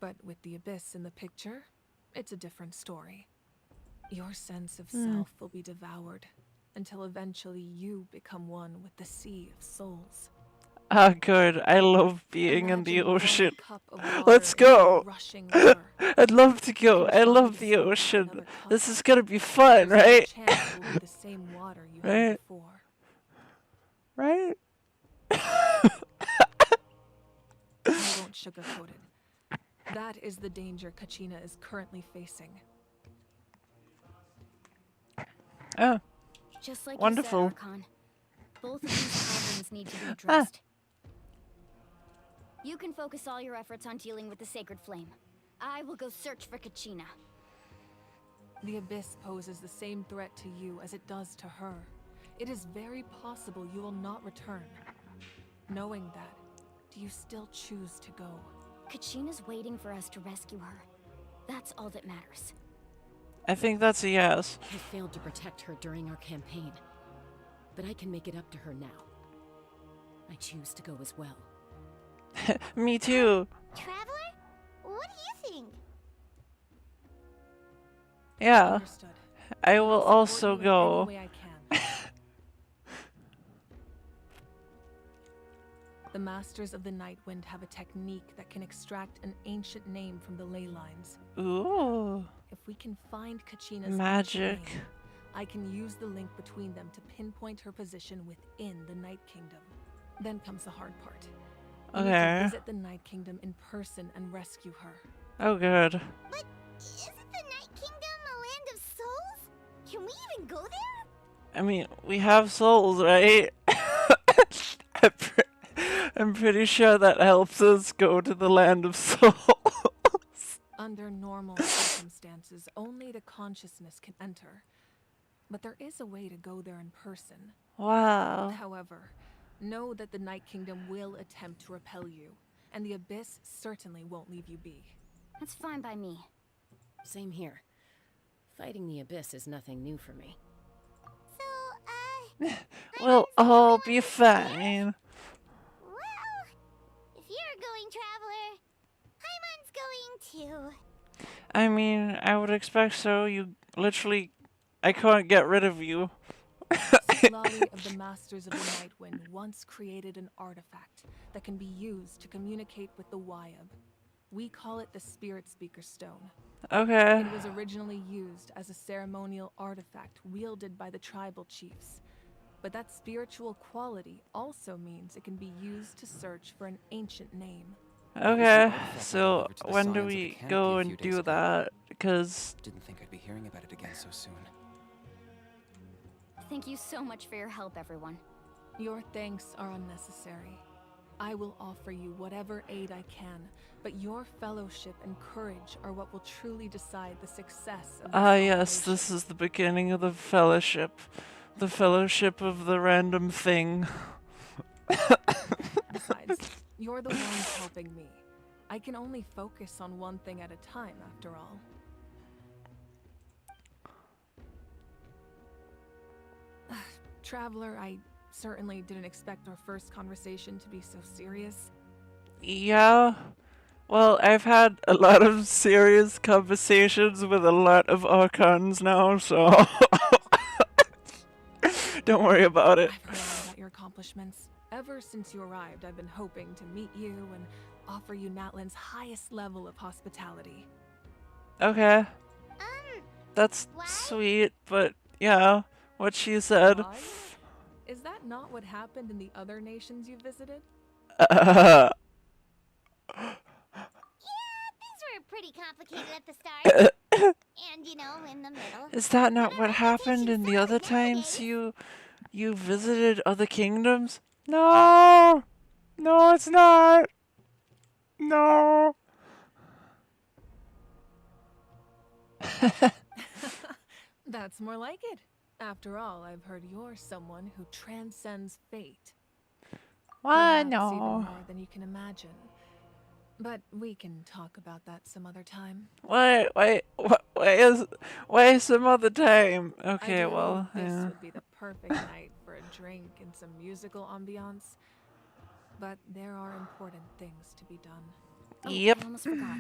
But with the Abyss in the picture, it's a different story. Your sense of self will be devoured until eventually you become one with the Sea of Souls. Ah, good. I love being in the Imagine one ocean. cup of water Let's into a go. rushing river. I'd love to go. And I try love to the sip from ocean. another cup. This is gonna be fun, There's no right? chance it will be the same water you had Right? before. Right? I won't sugarcoat it. That is the danger Kachina is currently facing. Oh. Just like Wonderful. you said, Archon. Both of these problems need to be addressed. You can focus all your efforts on dealing with the Sacred Flame. I will go search for Kachina. The Abyss poses the same threat to you as it does to her. It is very possible you will not return. Knowing that, do you still choose to go? Kachina's waiting for us to rescue her. That's all that matters. I think that's a yes. I failed to protect her during our campaign, but I can make it up to her now. I choose to go as well. Me too. Traveler? What do you think? Yeah. Understood. I will I'll also support you in any go. way I can. The Masters of the Nightwind have a technique that can extract an ancient name from the ley lines. Ooh. If we can find Kachina's ancient Magic. name, I can use the link between them to pinpoint her position within the Night Kingdom. Then comes the hard part. We need Okay. to visit the Night Kingdom in person and rescue her. Oh, good. But isn't the Night Kingdom a land of souls? Can we even go there? I mean, we have souls, right? I'm pretty sure that helps us go to the land of souls. Under normal circumstances, only the consciousness can enter. But there is a way to go there in person. Wow. However, know that the Night Kingdom will attempt to repel you, and the Abyss certainly won't leave you be. That's fine by me. Same here. Fighting the Abyss is nothing new for me. So, We'll all be fine. well, if you're going, Traveler, Paimon's going too. I mean, I would expect so. You literally... I can't get rid of you. Siglali of the Masters of the Nightwind once created an artifact that can be used to communicate with the Wyab. We call it the Spirit Speaker Stone. Okay. It was originally used as a ceremonial artifact wielded by the tribal chiefs. But that spiritual quality also means it can be used to search for an ancient name. Okay, so Over to the when do Scions of the we Canopy go a and few days do ago. that? Because... Didn't think I'd be hearing about it again so soon. Thank you so much for your help, everyone. Your thanks are unnecessary. I will offer you whatever aid I can, but your fellowship and courage are what will truly decide the success of this yes, operation. this is the beginning of the fellowship. The fellowship of the random thing. Besides, you're the ones helping me. I can only focus on one thing at a time, after all. Traveler, I certainly didn't expect our first conversation to be so serious. Yeah. Well, I've had a lot of serious conversations with a lot of Archons now, so... Don't worry about it. I've heard all about your accomplishments. Ever since you arrived, I've been hoping to meet you and offer you Natlan's highest level of hospitality. Okay. That's sweet, but yeah, what she said. Why? Is that not what happened in the other nations you visited? Yeah, things were pretty complicated at the start. And, you know, in the middle. Is that not what happened in the other times you visited other kingdoms? No! No, it's not! No! That's more like it. After all, I've heard you're someone who transcends fate. Why, Perhaps even no. more than you can imagine. But we can talk about that some other time. Why some other time? Okay, Ideally, well, this yeah. would be the perfect night for a drink and some musical ambiance, but there are important things to be done. Yep. I almost forgot.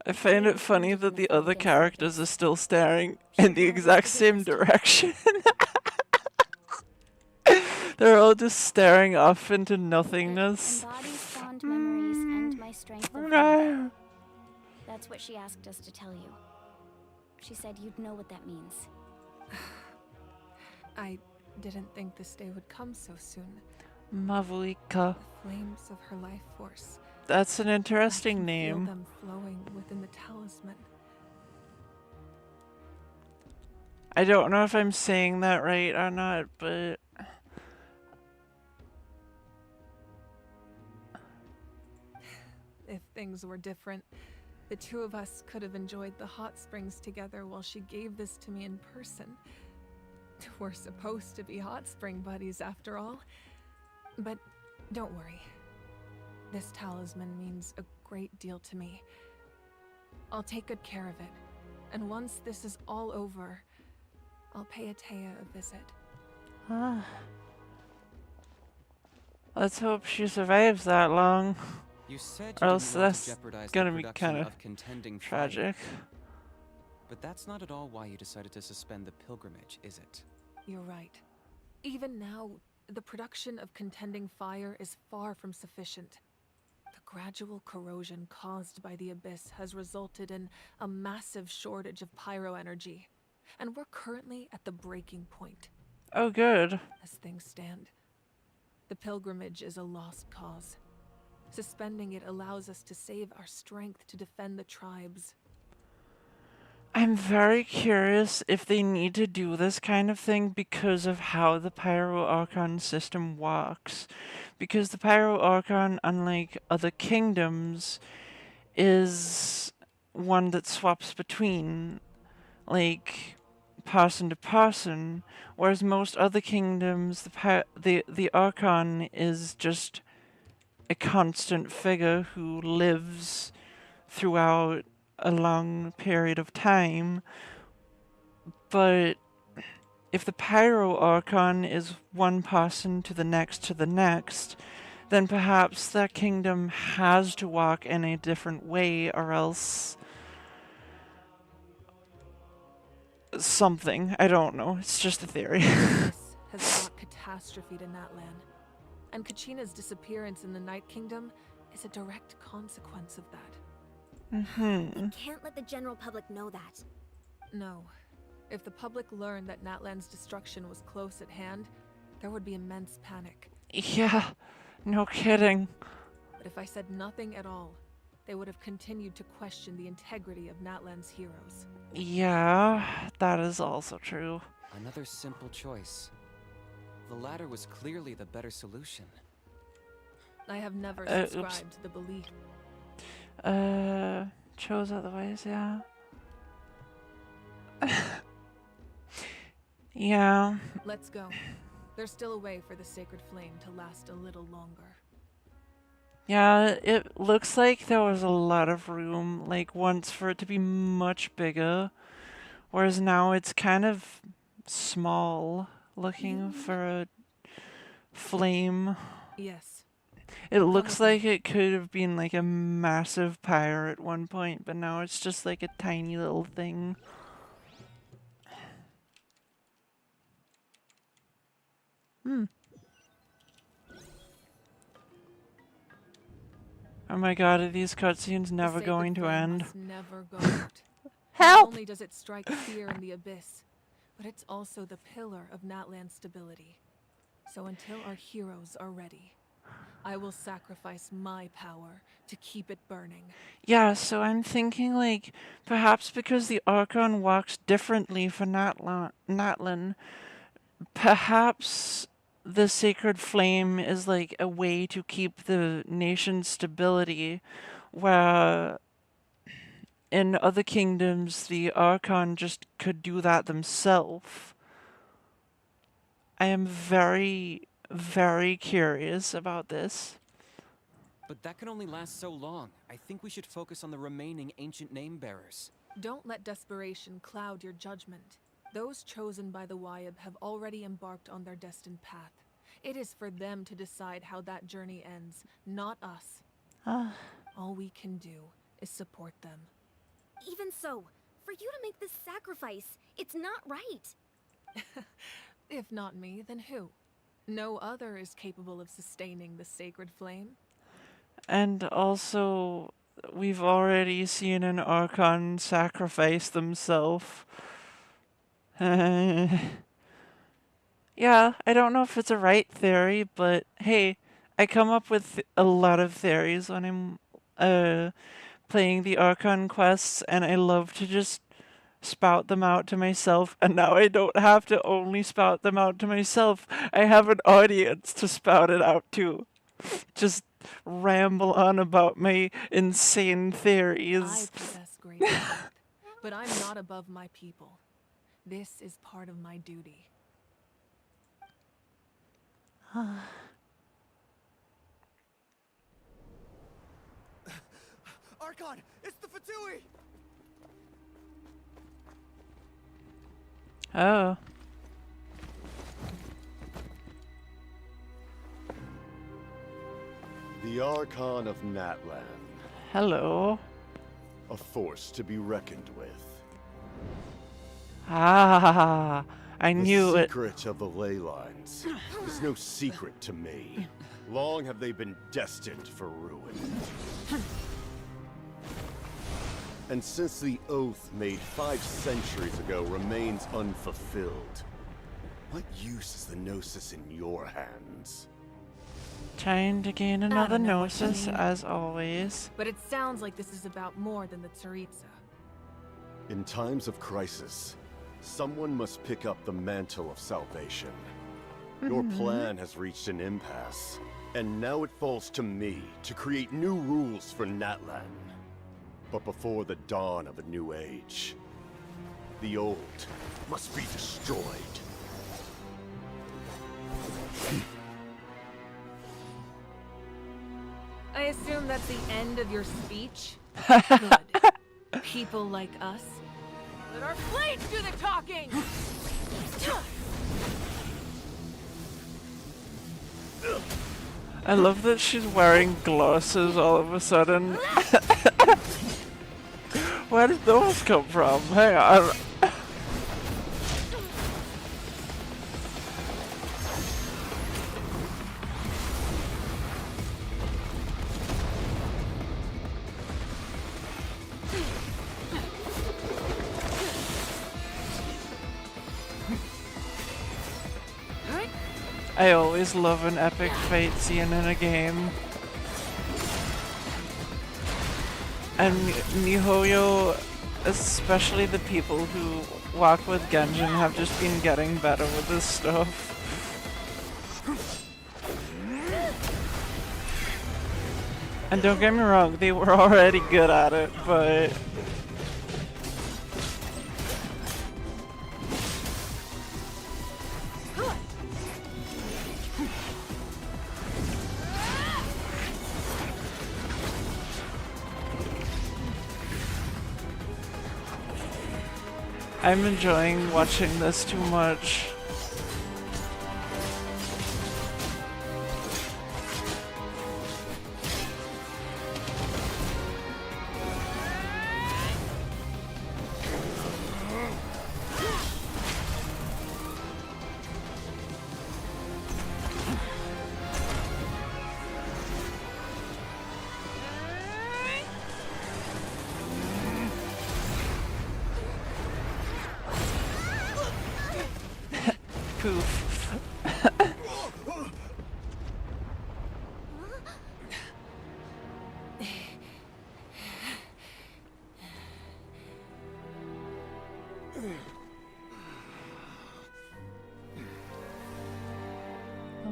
I find it funny that the other characters are still staring in the exact same direction. They're all just staring off into nothingness. Embodies fond memories and my strength of will. No. That's what she asked us to tell you. She said you'd know what that means. I didn't think this day would come so soon. Mavulika. The flames of her life force. That's an interesting I can name. Feel them flowing within the talisman. I don't know if I'm saying that right or not, but If things were different, the two of us could have enjoyed the hot springs together while she gave this to me in person. We're supposed to be hot spring buddies after all. But don't worry. This talisman means a great deal to me. I'll take good care of it. And once this is all over, I'll pay Atea a visit. Ah. let's hope she survives that long. You said Or you else didn't want to that's jeopardize the gonna be production kind of contending fire. tragic. But that's not at all why you decided to suspend the pilgrimage, is it? You're right. Even now, the production of contending fire is far from sufficient. The gradual corrosion caused by the abyss has resulted in a massive shortage of pyro energy, and we're currently at the breaking point. Oh, good. As things stand, the pilgrimage is a lost cause. Suspending it allows us to save our strength to defend the tribes. I'm very curious if they need to do this kind of thing because of how the Pyro Archon system works. Because the Pyro Archon, unlike other kingdoms, is one that swaps between, like, person to person, whereas most other kingdoms, the Archon is just a constant figure who lives throughout a long period of time. But if the Pyro Archon is one person to the next, then perhaps that kingdom has to walk in a different way, or else something. I don't know. It's just a theory. This has brought catastrophe to Natlan, and Kachina's disappearance in the Night Kingdom is a direct consequence of that. We can't let the general public know that. No. If the public learned that Natlan's destruction was close at hand, there would be immense panic. Yeah, no kidding. But if I said nothing at all, they would have continued to question the integrity of Natlan's heroes. Yeah, that is also true. Another simple choice. The latter was clearly the better solution. I have never oops. subscribed to the belief. Chose otherwise, yeah. Yeah. Let's go. There's still a way for the sacred flame to last a little longer. Yeah, it looks like there was a lot of room, like, once for it to be much bigger, whereas now it's kind of small looking for a flame. Yes. It looks like it could have been like a massive pyre at one point, but now it's just like a tiny little thing. Oh my god, are these cutscenes never going to end? Never go out. Help! Not only does it strike fear in the abyss, but it's also the pillar of Natlan's stability. So until our heroes are ready, I will sacrifice my power to keep it burning. Yeah, so I'm thinking, like, perhaps because the Archon walks differently for Natlan, perhaps the sacred flame is like a way to keep the nation's stability, where in other kingdoms the Archon just could do that themselves. I am very, very curious about this. But that can only last so long. I think we should focus on the remaining ancient name bearers. Don't let desperation cloud your judgment. Those chosen by the Wyab have already embarked on their destined path. It is for them to decide how that journey ends, not us. All we can do is support them. Even so, for you to make this sacrifice, it's not right. If not me, then who? No other is capable of sustaining the sacred flame. And also, we've already seen an Archon sacrifice themselves. Yeah, I don't know if it's a right theory, but hey, I come up with a lot of theories when I'm playing the Archon quests, and I love to just spout them out to myself, and now I don't have to only spout them out to myself. I have an audience to spout it out to. Just ramble on about my insane I theories. possess great strength, but I'm not above my people. This is part of my duty. Archon, it's the Fatui! Oh. The Archon of Natlan. Hello. A force to be reckoned with. Ah, I knew The it. secret of the ley lines is no secret to me. Long have they been destined for ruin. And since the oath made 5 centuries ago remains unfulfilled, what use is the Gnosis in your hands? Trying to gain another don't know what you Gnosis, mean. as always. But it sounds like this is about more than the Tsaritsa. In times of crisis, someone must pick up the mantle of salvation. Your plan has reached an impasse, and now it falls to me to create new rules for Natlan. But before the dawn of a new age, the old must be destroyed. I assume that's the end of your speech? Good. People like us. Let our blades do the talking! I love that she's wearing glasses all of a sudden. Where did those come from? Hang on. I always love an epic fight scene in a game. And MiHoYo, especially the people who walk with Genshin, have just been getting better with this stuff. And don't get me wrong, they were already good at it, but... I'm enjoying watching this too much. Poof.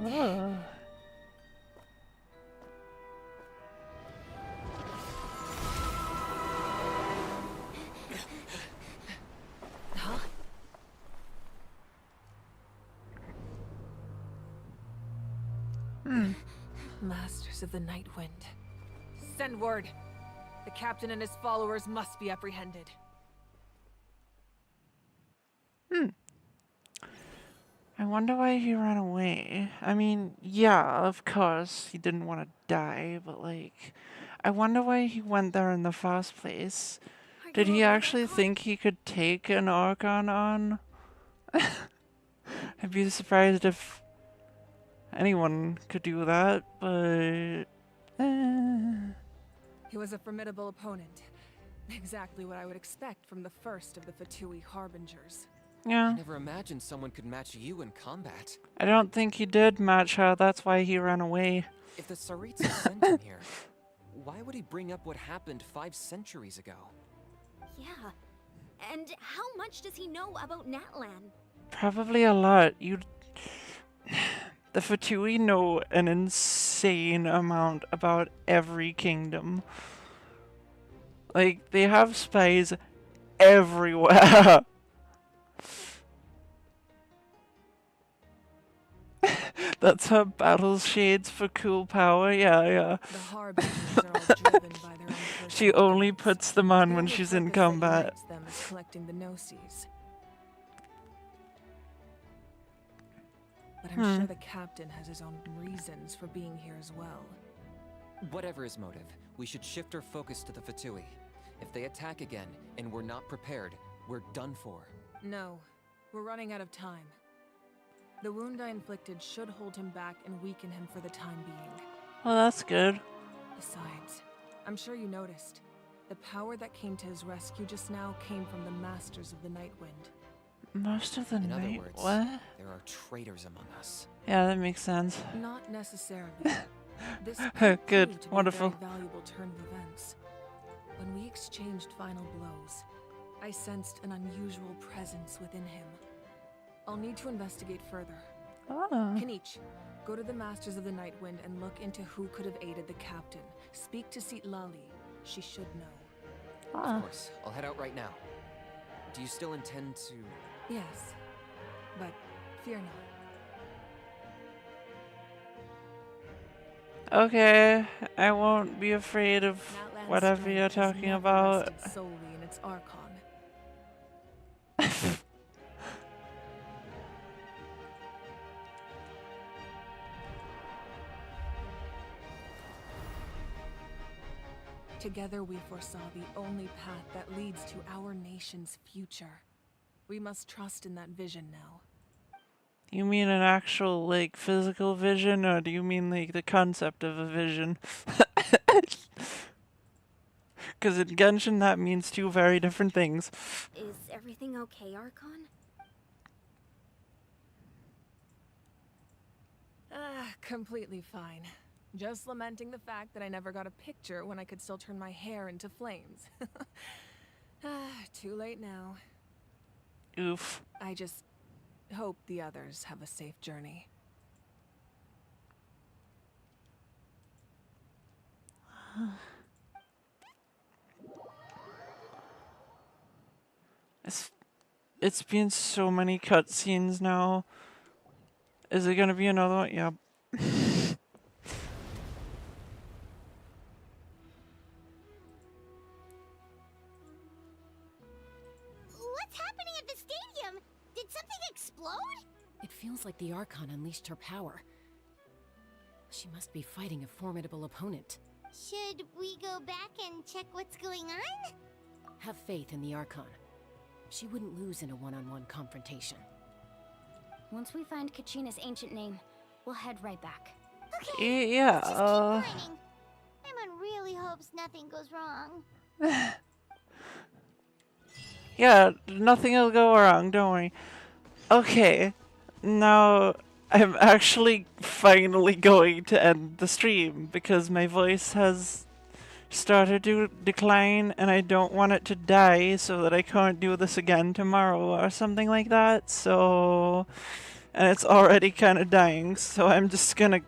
Oh. Masters of the Night Wind. Send word. The captain and his followers must be apprehended. I wonder why he ran away. I mean, yeah, of course, he didn't want to die, but like, I wonder why he went there in the first place. Did he actually think he could take an Archon on? I'd be surprised if anyone could do that, but... He was a formidable opponent. Exactly what I would expect from the first of the Fatui Harbingers. Yeah. I never imagined someone could match you in combat. I don't think he did match her, that's why he ran away. If the Tsaritsa sent him here, why would he bring up what happened 5 centuries ago? Yeah. And how much does he know about Natlan? Probably a lot. The Fatui know an insane amount about every kingdom. Like, they have spies everywhere. That's her battle shades for cool power. Yeah. The Harbingers are all driven by their own She only puts them on The when only she's in purpose that combat. unites them is collecting the Gnosis. But I'm sure the captain has his own reasons for being here as well. Whatever his motive, we should shift our focus to the Fatui. If they attack again and we're not prepared, we're done for. No, we're running out of time. The wound I inflicted should hold him back and weaken him for the time being. Well, that's good. Besides, I'm sure you noticed, the power that came to his rescue just now came from the Masters of the Nightwind. Most of the In other night. words, What? there are traitors among us. Yeah, that makes sense. Not necessarily. This proved Good. to be Wonderful. a very valuable turn of events. When we exchanged final blows, I sensed an unusual presence within him. I'll need to investigate further. Oh. Kanich, go to the Masters of the Nightwind and look into who could have aided the captain. Speak to Lali. She should know. Of course, I'll head out right now. Do you still intend to... Yes, but fear not. Okay, I won't be afraid of Natlan's whatever strength you're has talking never about. rested solely in its Archon. Together we foresaw the only path that leads to our nation's future. We must trust in that vision now. You mean an actual, like, physical vision, or do you mean, like, the concept of a vision? Because in Genshin, that means two very different things. Is everything okay, Archon? Completely fine. Just lamenting the fact that I never got a picture when I could still turn my hair into flames. Too late now. Oof. I just hope the others have a safe journey. It's been so many cutscenes now. Is it gonna be another one? Yep. What's happening at the stadium? Did something explode? It feels like the Archon unleashed her power. She must be fighting a formidable opponent. Should we go back and check what's going on? Have faith in the Archon. She wouldn't lose in a one-on-one confrontation. Once we find Kachina's ancient name, we'll head right back. Okay. Yeah. Just keep running. Emma really hopes nothing goes wrong. Yeah, nothing will go wrong, don't worry. Okay, now I'm actually finally going to end the stream because my voice has started to decline and I don't want it to die so that I can't do this again tomorrow or something like that, so... And it's already kind of dying, so I'm just gonna...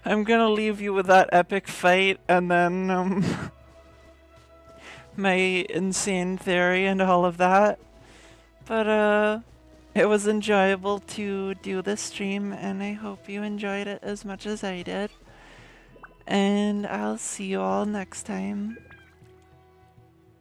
I'm gonna leave you with that epic fight and then, my insane theory and all of that. But, it was enjoyable to do this stream, and I hope you enjoyed it as much as I did. And I'll see you all next time.